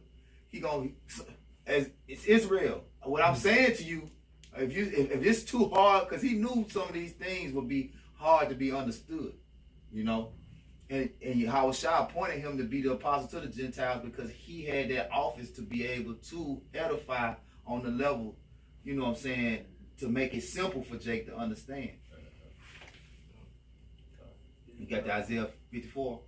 he gonna, as it's Israel. What I'm saying to you, if it's too hard, because he knew some of these things would be hard to be understood, you know. And Yahushua appointed him to be the apostle to the Gentiles because he had that office to be able to edify on the level, you know what I'm saying, to make it simple for Jake to understand. You got the Isaiah 54?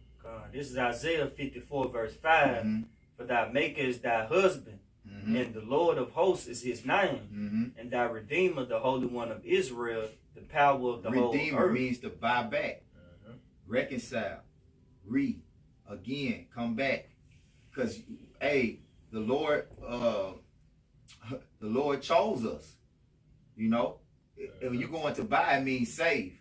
This is Isaiah 54 verse 5. Mm-hmm. For thy maker is thy husband, Mm-hmm. and the Lord of hosts is his name, Mm-hmm. and thy Redeemer, the Holy One of Israel, the power of the whole Redeemer earth. means to buy back, reconcile, again, come back. Because, hey, the Lord chose us, you know. And when you going to buy, it means save.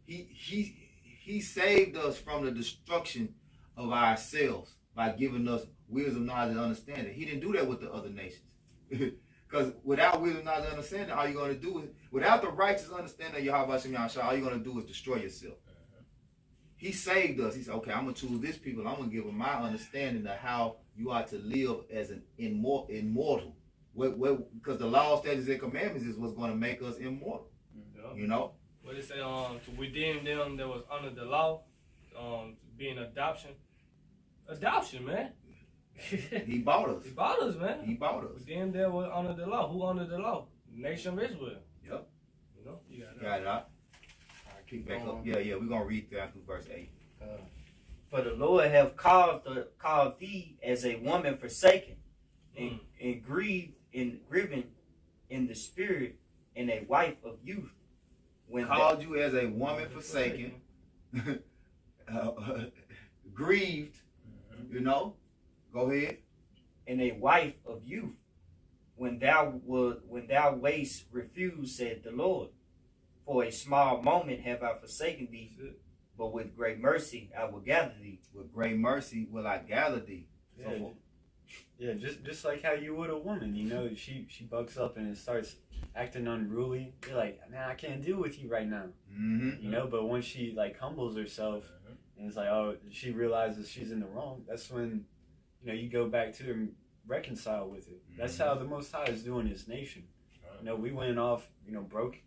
He saved us from the destruction of ourselves by giving us wisdom, knowledge, and understanding. He didn't do that with the other nations. Because without wisdom, knowledge, and understanding, all you're going to do is, without the righteous understanding of Yahweh Shem Yahshua, all you're going to do is destroy yourself. He saved us. He said, okay, I'm going to choose this people. I'm going to give them my understanding of how you are to live as an immortal. Because the law, statutes, and commandments is what's going to make us immortal. You know? What it say, to redeem them that was under the law, being adoption. Adoption, man. He bought us. He bought us, man. He bought us. Redeem that was under the law. Who under the law? The nation of Israel. Yep. You know? You Got it out. Kick back up. Yeah, we're going to read down through verse 8. For the Lord have called thee as a woman forsaken, and grieved and griven in the spirit, and a wife of youth. When Called you as a woman forsaken, grieved, you know. Go ahead. and a wife of youth, when thou wast refused, said the Lord. For a small moment have I forsaken thee, but with great mercy I will gather thee. With great mercy will I gather thee. Yeah, just like how you would a woman, you know, she bucks up and starts acting unruly. You're like, man, I can't deal with you right now. Mm-hmm. You know, but when she like humbles herself and it's like, oh, she realizes she's in the wrong, that's when, you know, you go back to her and reconcile with it. That's how the Most High is doing his nation. You know, we went off, you know, broke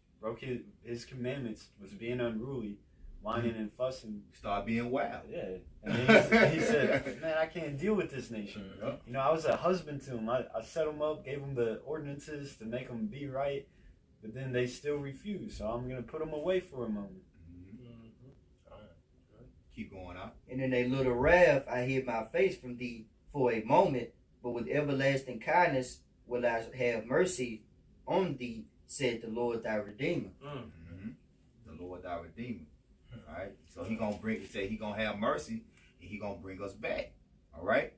his commandments, was being unruly, whining and fussing. Start being wild. Yeah. And then he said, man, I can't deal with this nation. You know, I was a husband to him. I set them up, gave them the ordinances to make them be right, but then they still refuse. So I'm going to put them away for a moment. Keep going out. And in a little wrath I hid my face from thee for a moment, but with everlasting kindness will I have mercy on thee, said the Lord thy Redeemer. Mm-hmm. The Lord thy Redeemer. All right. So he gonna have mercy and he gonna bring us back. All right.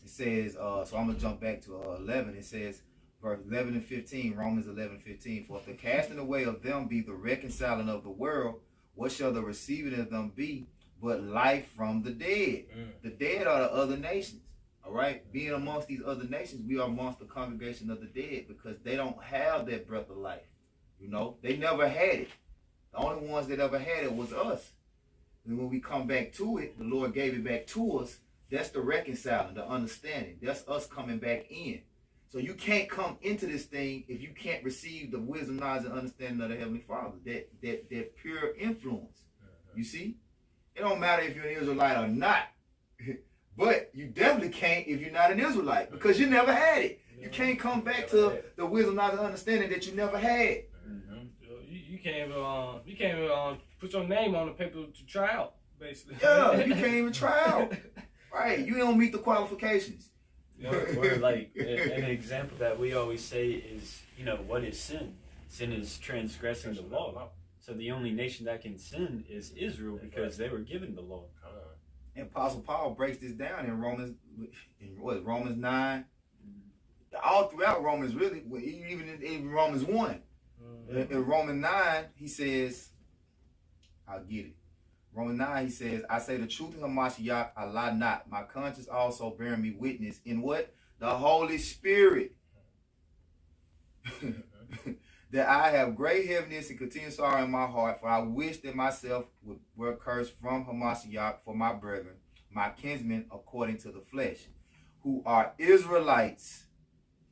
It says, so I'm gonna jump back to 11. It says, verse 11 and 15, Romans 11:15. For if the casting away of them be the reconciling of the world, what shall the receiving of them be but life from the dead? The dead are the other nations. All right, being amongst these other nations, we are amongst the congregation of the dead because they don't have that breath of life. You know, they never had it. The only ones that ever had it was us. And when we come back to it, the Lord gave it back to us. That's the reconciling, the understanding. That's us coming back in. So you can't come into this thing if you can't receive the wisdom, knowledge, and understanding of the Heavenly Father. That pure influence. You see? It don't matter if you're an Israelite or not. But you definitely can't if you're not an Israelite because you never had it. You can't come back to the wisdom, knowledge, and understanding that you never had. You can't even put your name on the paper to try out, basically. Yeah, you can't even try out. Right, you don't meet the qualifications. Or like an example that we always say is, what is sin? Sin is transgressing the law. So the only nation that can sin is Israel because they were given the law. And Apostle Paul breaks this down in Romans 9, all throughout Romans, really, even in Romans 1. In Romans 9, he says, I'll get it. Romans 9, he says, I say the truth in Hamashiach, I lie not. My conscience also bearing me witness in what? The Holy Spirit. That I have great heaviness and continual sorrow in my heart, for I wish that myself were cursed from Hamashiach for my brethren, my kinsmen according to the flesh, who are Israelites,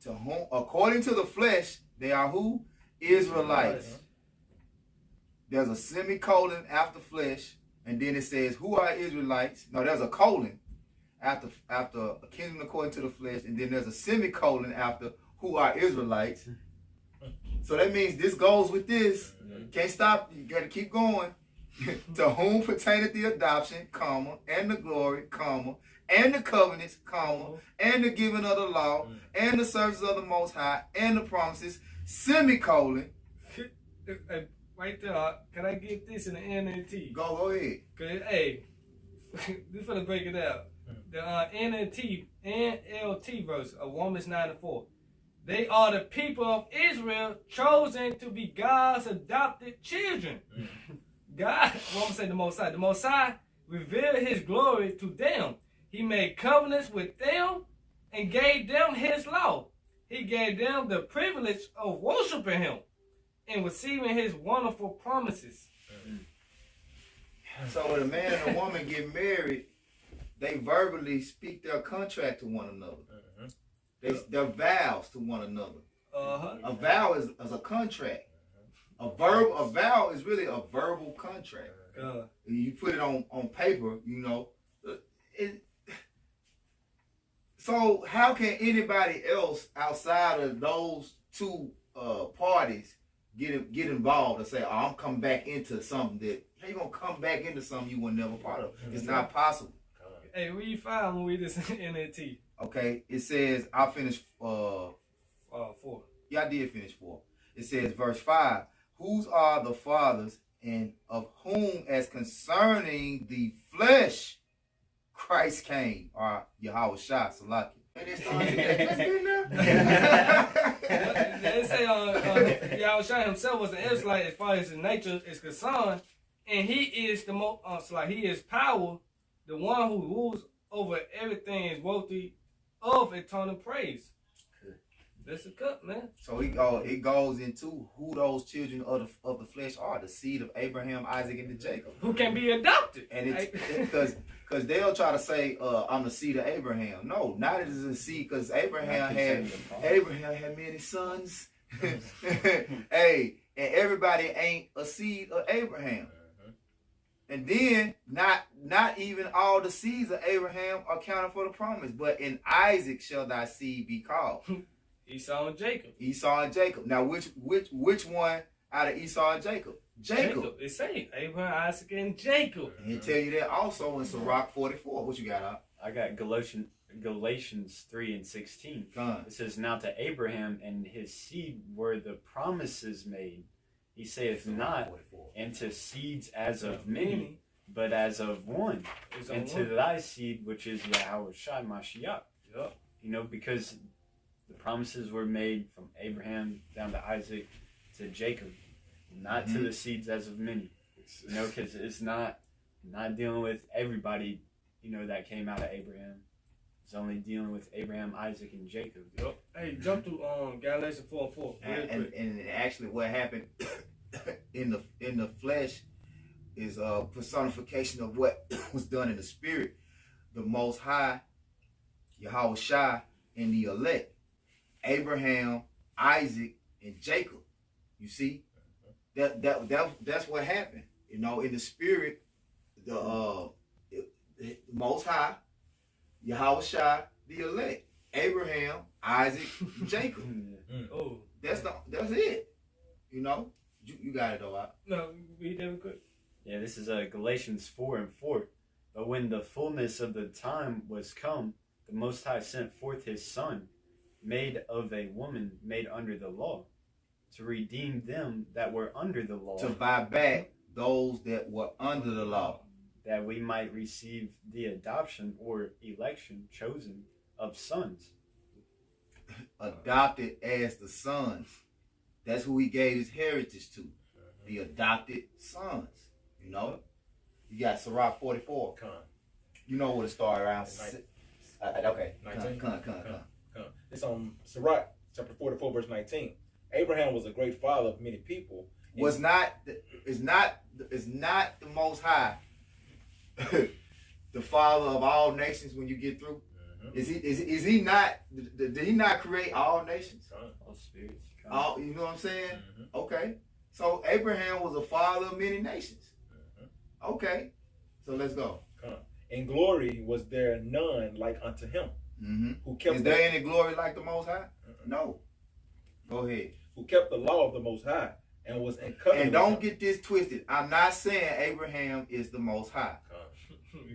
to whom, according to the flesh, they are who? Israelites. There's a semicolon after flesh, and then it says, who are Israelites? No, there's a colon after a kinsman according to the flesh, and then there's a semicolon after who are Israelites. So that means this goes with this. Can't stop. You got to keep going. To whom pertaineth the adoption, comma, and the glory, comma, and the covenants, comma, and the giving of the law, and the services of the Most High, and the promises, semicolon. Right there, can I get this in the NLT? Go ahead. Cause hey, this gonna break it out. The NLT verse of Romans 9:4. They are the people of Israel chosen to be God's adopted children. God, well, I'm gonna say the Most High. The Most High revealed His glory to them. He made covenants with them and gave them His law. He gave them the privilege of worshiping Him and receiving His wonderful promises. So when a man and a woman get married, they verbally speak their contract to one another. Their vows to one another. A vow is a contract. A vow is really a verbal contract. You put it on paper, So how can anybody else outside of those two parties get involved and say, oh, I'm coming back into something that, how you gonna come back into something you were never part of? It's not possible. Hey, read 5 when we read this in NLT. Okay, it says, I'll finish 4. Yeah, I did finish 4. It says, verse 5, whose are the fathers, and of whom, as concerning the flesh, Christ came, or Yahweh Shah, Salaki. And it starts They say Yahweh Shah himself was an Israelite as far as his nature is concerned, and he is the most, he is power, the one who rules over everything is worthy of eternal praise. That's a cut, man. So it goes into who those children of the flesh are, the seed of Abraham, Isaac, and Jacob. Who can be adopted. And it's because they'll try to say, I'm the seed of Abraham. No, not as a seed, because Abraham had many sons. Hey, and everybody ain't a seed of Abraham. And then not even all the seeds of Abraham are counted for the promise, but in Isaac shall thy seed be called. Esau and Jacob. Esau and Jacob. Now which one out of Esau and Jacob? Jacob. It say Abraham, Isaac, and Jacob. And he'll tell you that also in Sirach 44. What you got out? I got Galatians 3:16. It says, now to Abraham and his seed were the promises made. He saith not, and to seeds as of many, but as of one. And to thy seed, which is Yahweh Shai Mashiach. Because the promises were made from Abraham down to Isaac to Jacob, not to the seeds as of many. Because it's not dealing with everybody, that came out of Abraham. It's only dealing with Abraham, Isaac, and Jacob. Yep. Hey, jump to Galatians 4:4. And actually what happened in the flesh is a personification of what was done in the spirit. The Most High, Yahweh Shai, and the elect, Abraham, Isaac, and Jacob. You see, that's what happened. You know, in the spirit, the Most High, Yahweh Shai, the elect, Abraham, Isaac, Jacob. Oh, That's it. You know, you got it though. no, read that real quick. Yeah, this is Galatians 4:4. But when the fullness of the time was come, the Most High sent forth his Son, made of a woman made under the law, to redeem them that were under the law, To buy back those that were under the law, that we might receive the adoption or election chosen of sons. adopted as the sons. That's who he gave his heritage to, the adopted sons. You know, you got Sirach 44. Con. You know where to start around. Okay, 19. come. It's on Sirach chapter 44 verse 19. Abraham was a great father of many people. Is not the Most High the father of all nations when you get through? Is he not? Did he not create all nations? All spirits. All, you know what I'm saying? Okay, so Abraham was a father of many nations. Okay, so let's go. In glory was there none like unto him. Who kept Is there any glory like the Most High? No. Go ahead. Who kept the law of the Most High and was in covenant. And don't get this twisted. I'm not saying Abraham is the Most High.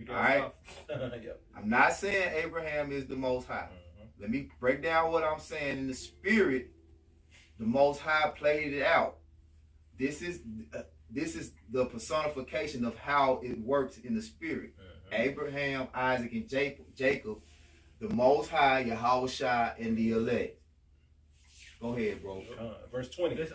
All right. Yep. I'm not saying Abraham is the Most High. Let me break down what I'm saying. In the spirit, the Most High played it out. This is the personification of how it works in the spirit. Abraham, Isaac, and Jacob, the Most High, Yahweh Shai, and the elect. Go ahead, bro. Verse 20. This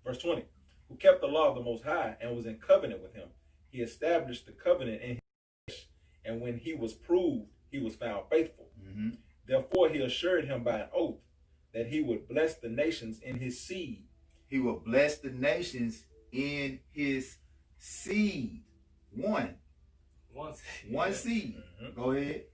Verse 20. Who kept the law of the Most High and was in covenant with him. He established the covenant in his flesh, and when he was proved, he was found faithful. Therefore he assured him by an oath that he would bless the nations in his seed. He will bless the nations in his seed. One seed. Go ahead.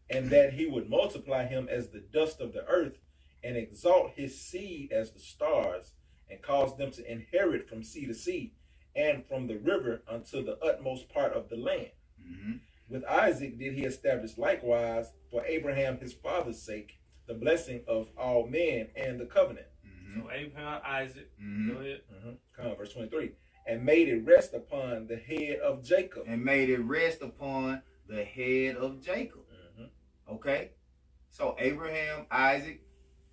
And that he would multiply him as the dust of the earth and exalt his seed as the stars and cause them to inherit from sea to sea and from the river unto the utmost part of the land. With Isaac did he establish likewise for Abraham his father's sake the blessing of all men and the covenant. So Abraham, Isaac. Go ahead. Verse 23. And made it rest upon the head of Jacob. And made it rest upon the head of Jacob. Okay? So Abraham, Isaac,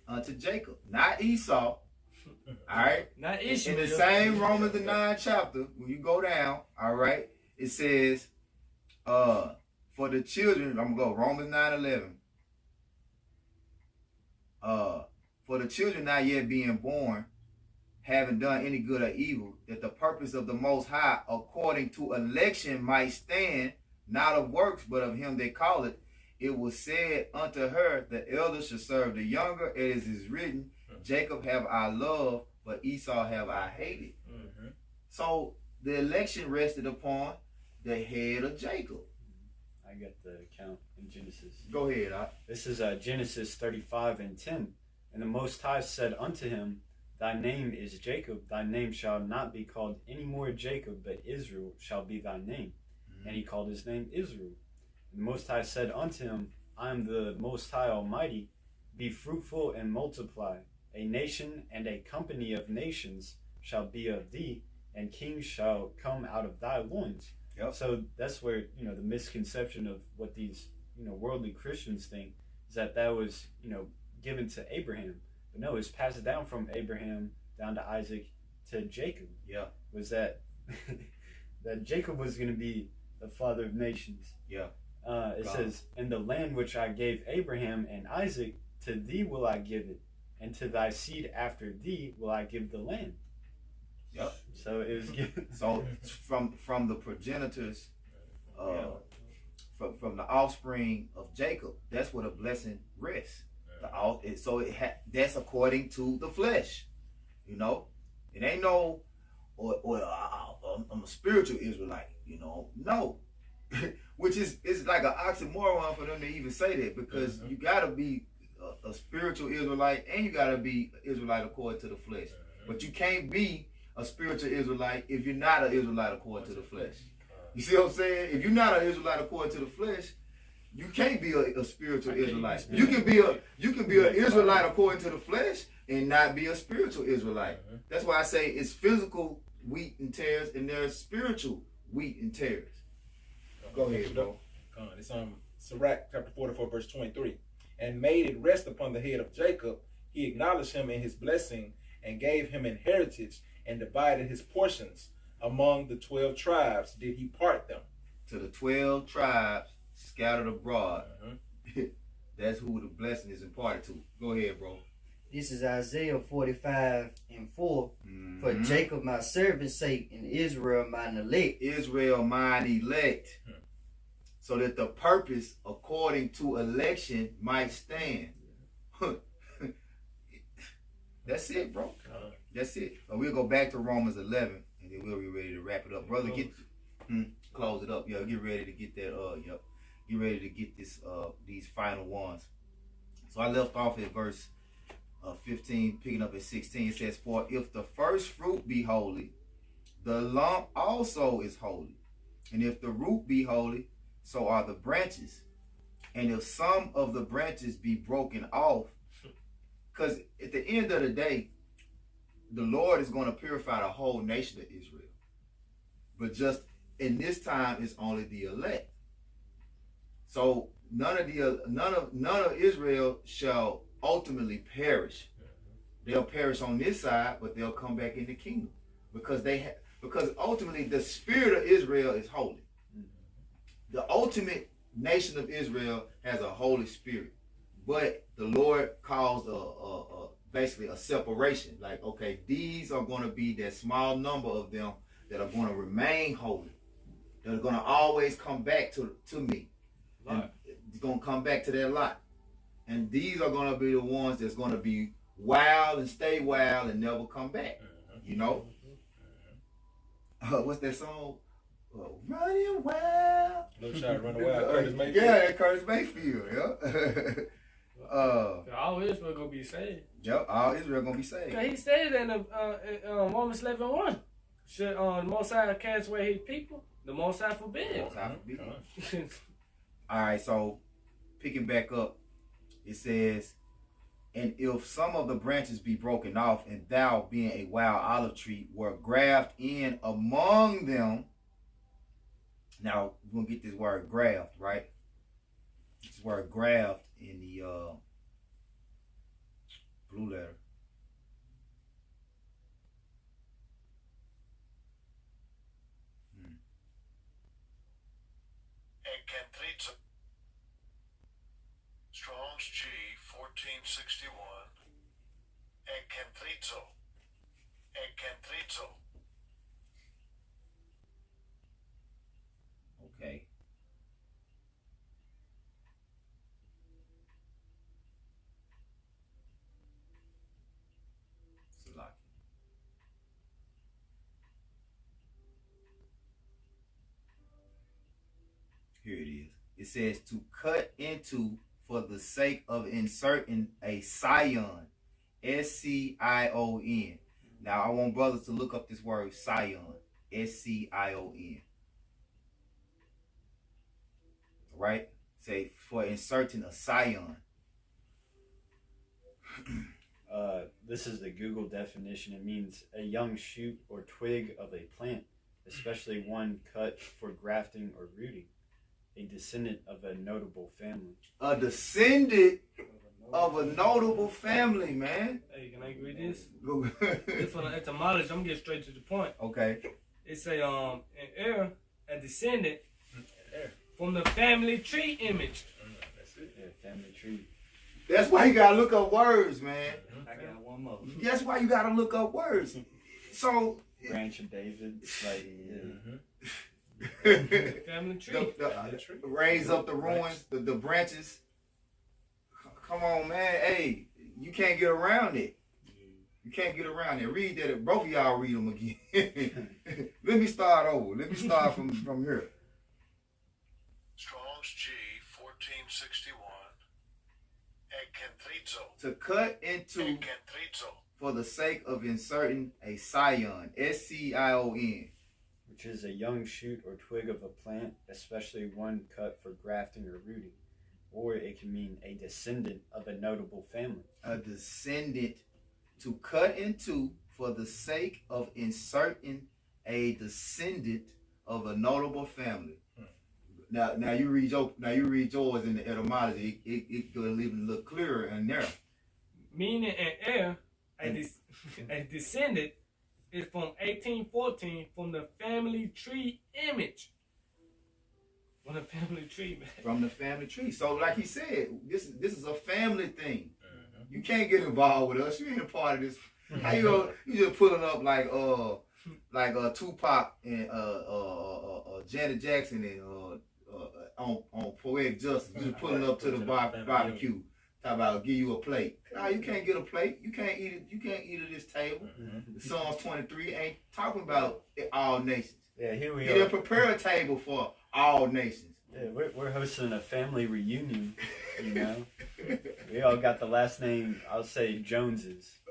unto Jacob. Not Esau. Alright? Not Ishmael. In the same Romans the 9th chapter, when you go down, alright, it says, for the children, I'm going to go Romans 9:11. For the children not yet being born, having done any good or evil, that the purpose of the Most High, according to election, might stand, not of works, but of him that calleth. It was said unto her, the elder shall serve the younger, as is written, Jacob have I loved, but Esau have I hated. So the election rested upon the head of Jacob. I got the account in Genesis. Go ahead. This is Genesis 35:10. And the Most High said unto him, Thy name is Jacob, thy name shall not be called any more Jacob, but Israel shall be thy name. And he called his name Israel. And the Most High said unto him, I am the Most High Almighty, be fruitful and multiply. A nation and a company of nations shall be of thee, and kings shall come out of thy loins. So that's where, the misconception of what these, worldly Christians think is that was, given to Abraham. But no, it's passed down from Abraham down to Isaac to Jacob. Was that that Jacob was going to be the father of nations. It says, and the land which I gave Abraham and Isaac, to thee will I give it, and to thy seed after thee will I give the land. So it was given. So from the progenitors from the offspring of Jacob. That's where the blessing rests. That's according to the flesh. You know, it ain't no, I'm a spiritual Israelite. You know, no, which is like an oxymoron for them to even say that, because you gotta be a spiritual Israelite and you gotta be an Israelite according to the flesh. But you can't be a spiritual Israelite if you're not an Israelite according to the flesh. You see what I'm saying? If you're not an Israelite according to the flesh, you can't be a spiritual Israelite. You can be an Israelite according to the flesh and not be a spiritual Israelite. That's why I say it's physical wheat and tares, and there's spiritual wheat and tares. Go ahead, bro. It's Sirach chapter 44, verse 23. And made it rest upon the head of Jacob. He acknowledged him in his blessing and gave him inheritance and divided his portions. Among the 12 tribes did he part them. To the 12 tribes scattered abroad. That's who the blessing is imparted to. Go ahead, bro. This is Isaiah 45:4. For Jacob my servant's sake, and Israel mine elect. Israel mine elect. So that the purpose according to election might stand. That's it, bro. That's it. So we'll go back to Romans 11, and then we'll be ready to wrap it up. Brother, close it up. Yeah, get ready to get that, get ready to get this these final ones. So I left off at verse 15, picking up at 16. It says, for if the first fruit be holy, the lump also is holy. And if the root be holy, so are the branches. And if some of the branches be broken off, because at the end of the day, the Lord is going to purify the whole nation of Israel. But just in this time, it's only the elect. So none of Israel shall ultimately perish. They'll perish on this side, but they'll come back in the kingdom, because because ultimately the spirit of Israel is holy. The ultimate nation of Israel has a holy spirit, but the Lord calls basically a separation. Like, okay, these are going to be that small number of them that are going to remain holy. They're going to always come back to me. And it's going to come back to their lot. And these are going to be the ones that's going to be wild and stay wild and never come back. You know? What's that song? Running wild. No child running wild. Curtis Mayfield. Yeah, Curtis Mayfield. Yeah. All Israel gonna be saved. Yep, all Israel gonna be saved. Cause he said in Romans 11:1, should the Most High cast away his people? The Most High forbid. All right, so picking back up, it says, and if some of the branches be broken off, and thou, being a wild olive tree, were grafted in among them. Now we're gonna get this word graft, right? This word graft in the blue letter. Strong's G 1461. Encantrizo. Okay. Here it is. It says to cut into for the sake of inserting a scion. S-C-I-O-N. Now I want brothers to look up this word scion. S-C-I-O-N. Right? Say for inserting a scion. This is the Google definition. It means a young shoot or twig of a plant, especially one cut for grafting or rooting. A descendant of a notable family. A descendant of a notable family, man. Hey, can I read this? Go. It's for the etymology. I'm getting straight to the point. Okay. It's an heir, a descendant from the family tree image. That's it. Yeah, family tree. That's why you gotta look up words, man. I got one more. That's why you gotta look up words. So Branch of David. Like, Family tree. Raise up the ruins, the branches. Come on, man. Hey, you can't get around it. You can't get around it. Read that. Both of y'all read them again. Let me start over. Let me start from here. Strong's G 1461. Ekentrizo. To cut into Ekentrizo. for the sake of inserting a scion, S-C-I-O-N. which is a young shoot or twig of a plant, especially one cut for grafting or rooting. Or it can mean a descendant of a notable family. A descendant. To cut into for the sake of inserting a descendant of a notable family. Now you read yours in the etymology. It could even look clearer in there. Meaning an heir, a descendant is from 1814 from the family tree image. From the family tree, man. From the family tree. So like he said, this is a family thing. You can't get involved with us. You ain't a part of this. How you go? You just pulling up like Tupac and Janet Jackson and on Poetic Justice. You just pulling up to the barbecue. Talk about give you a plate. Nah, you can't get a plate. You can't eat it. You can't eat at this table. Psalms 23 ain't talking about all nations. Yeah, here we He are. didn't prepare a table for all nations. Yeah, we're hosting a family reunion, you know. We all got the last name, I'll say Joneses.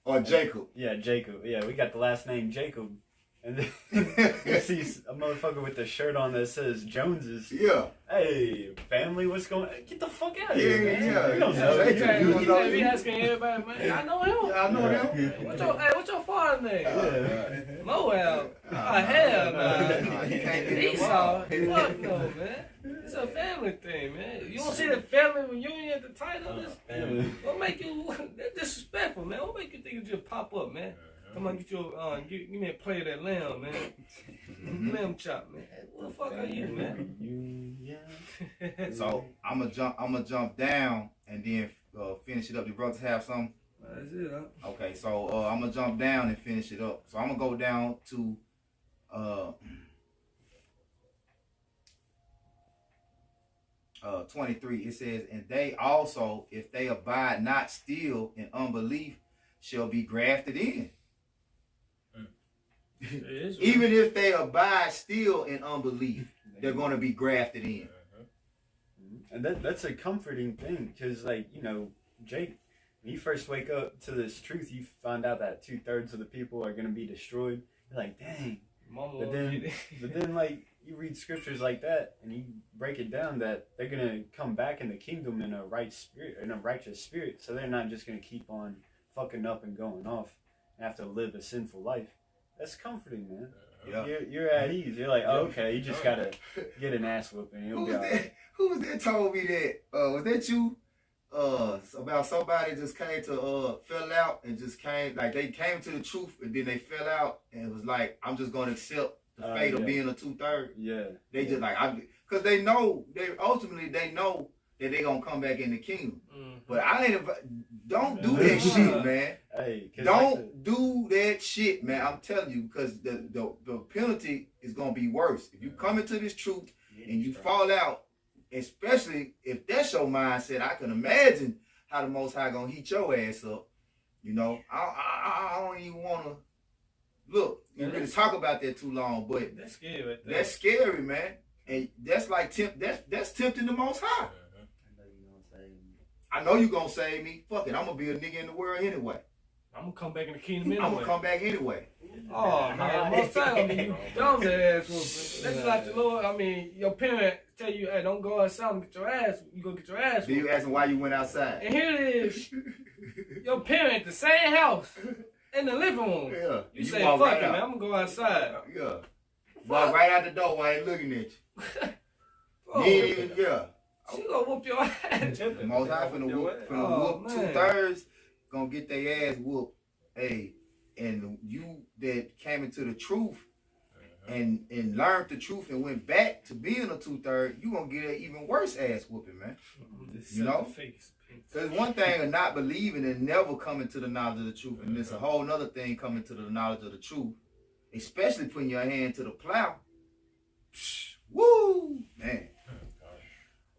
Or Jacob. Yeah, Jacob. Yeah, we got the last name Jacob. And then you see a motherfucker with the shirt on that says Joneses. Yeah. Hey, family, what's going on? Get the fuck out of here, man. Yeah. You don't know. Jacob. He asking everybody, man. I know him. Yeah, I know them. What's your father's name? Yeah. Moab. Hell nah. You can't get Esau. involved. Fuck no, man. It's a family thing, man. You don't see the family reunion at the title? What make you that's disrespectful, man? What make you think you just pop up, man? Come on, get your give me a plate of that lamb, man. Lamb chop, man. What the fuck are you, man? So I'm gonna jump down and then finish it up. The brothers have something? That's it, huh? Okay, so I'm gonna jump down and finish it up. So I'm gonna go down to 23. It says, and they also, if they abide not still in unbelief, shall be grafted in. Even if they abide still in unbelief, they're going to be grafted in. And that's a comforting thing, because, like, you know, Jake, when you first wake up to this truth, you find out that 2/3 of the people are going to be destroyed. You're like, dang. But then, like, you read scriptures like that, and you break it down that they're going to come back in the kingdom in a right spirit, in a righteous spirit. So they're not just going to keep on fucking up and going off and have to live a sinful life. That's comforting, man. Yeah. You're at ease. You're like, oh, okay, you just got to get an ass whooping. You'll be all right. Who was that told me that? Was that you? About somebody just came to fell out and just came, like they came to the truth and then they fell out and it was like, I'm just going to accept the fate of being a 2/3. Yeah. They just like, because they know that they're going to come back in the kingdom. But don't do that shit, man. Hey, Don't do that shit, man. I'm telling you, because the penalty is going to be worse. If you come into this truth and you fall out, especially if that's your mindset, I can imagine how the Most High going to heat your ass up. You know, I don't even want to look. You really talk about that too long, but that's scary right there. That's scary, man. And that's like that's tempting the Most High. I know you gonna save me. Fuck it, I'm gonna be a nigga in the world anyway. I'm gonna come back in the kingdom anyway. I'm gonna come back anyway. Oh man, most time, I mean, you dumb ass whooping. That's like the Lord. I mean, your parent tell you, hey, don't go outside and get your ass. You go get your ass. Then you asking why you went outside. And here it is, your parent, the same house, in the living room. Yeah. You say, fuck right it, out. man. I'm gonna go outside. Yeah. Walk right out the door while they looking at you. Oh, Yeah. she gonna whoop your ass. The Most High finna whoop man. 2/3, gonna get their ass whooped. Hey, and you that came into the truth and learned the truth and went back to being a 2/3, you gonna get an even worse ass whooping, man. You know? Because one thing of not believing and never coming to the knowledge of the truth, and it's a whole nother thing coming to the knowledge of the truth, especially putting your hand to the plow.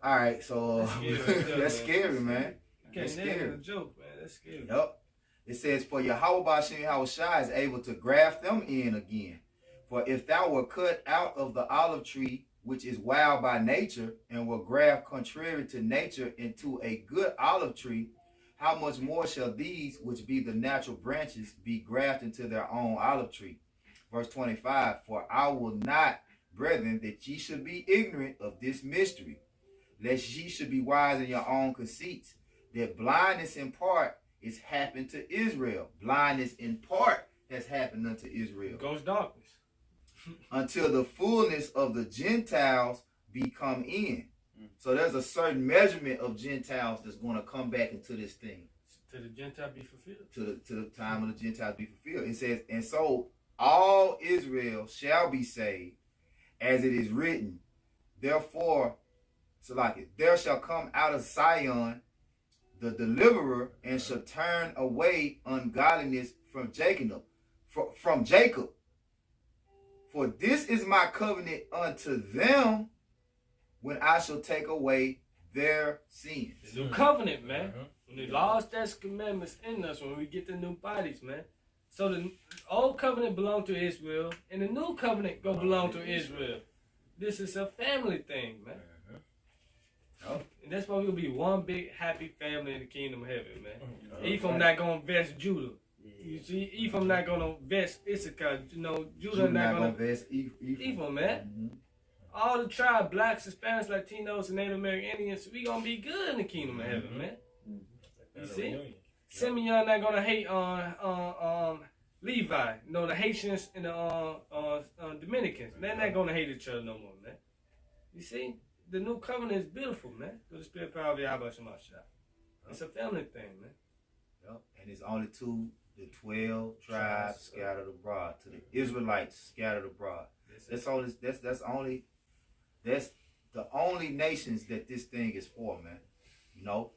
All right, so That's scary right there, that's man. scary, man. You That's can't name it a scary. joke, man. That's scary. Yep. It says, for Yahweh Bashem Yahushua is able to graft them in again. For if thou were cut out of the olive tree, which is wild by nature, and were graft contrary to nature into a good olive tree, how much more shall these, which be the natural branches, be grafted into their own olive tree? Verse 25, for I will not, brethren, that ye should be ignorant of this mystery, lest ye should be wise in your own conceits, that blindness in part is happened to Israel. Blindness in part has happened unto Israel. Goes darkness. Until the fullness of the Gentiles be come in. So there's a certain measurement of Gentiles that's going to come back into this thing. To the Gentile be fulfilled. To the time of the Gentiles be fulfilled. It says, and so all Israel shall be saved, as it is written. Therefore, so like it, there shall come out of Zion the deliverer, and shall turn away ungodliness from Jacob. From Jacob. For this is my covenant unto them, when I shall take away their sins. The new covenant, man. When the law, statutes, commandments in us, when we get the new bodies, man. So the old covenant belonged to Israel, and the new covenant go belong to Israel. This is a family thing, man. And that's why we'll be one big happy family in the kingdom of heaven, man. Ephraim not gonna vest Judah. You see, Ephraim not gonna vest Issachar. You know, Judah not gonna vest Ephraim, man. All the tribe, blacks, Hispanics, Latinos, and Native American Indians, we gonna be good in the kingdom of heaven, man. You see? Simeon not gonna hate on Levi. You know, the Haitians and the Dominicans. They're not gonna hate each other no more, man. You see? The new covenant is beautiful, man. Through the spirit power of Yahweh Shemashah. It's a family thing, man. Yep. And it's only to the 12 tribes scattered abroad, to the Israelites scattered abroad. That's the only nations that this thing is for, man. You know?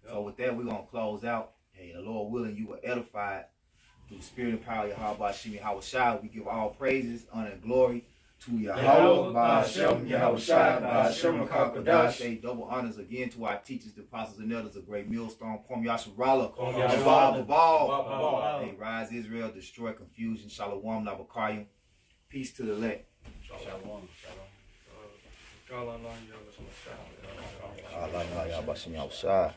Yep. So with that, we're gonna close out. Hey, the Lord willing, you were edified through the spirit and power of Yahweh Shemi Yahushua. We give all praises, honor, and glory to Yahweh Ba'ashem Yahushua Ba'ashem HaKadosh. Say double honors again to our teachers, the apostles, and elders of Great Millstone. Kwam Yasharala. Kwam Babal. Hey, rise Israel, destroy confusion. Shalom Nabakayim. Peace to the elect. Shalom. Allah Yahweh Shemi Yahushua.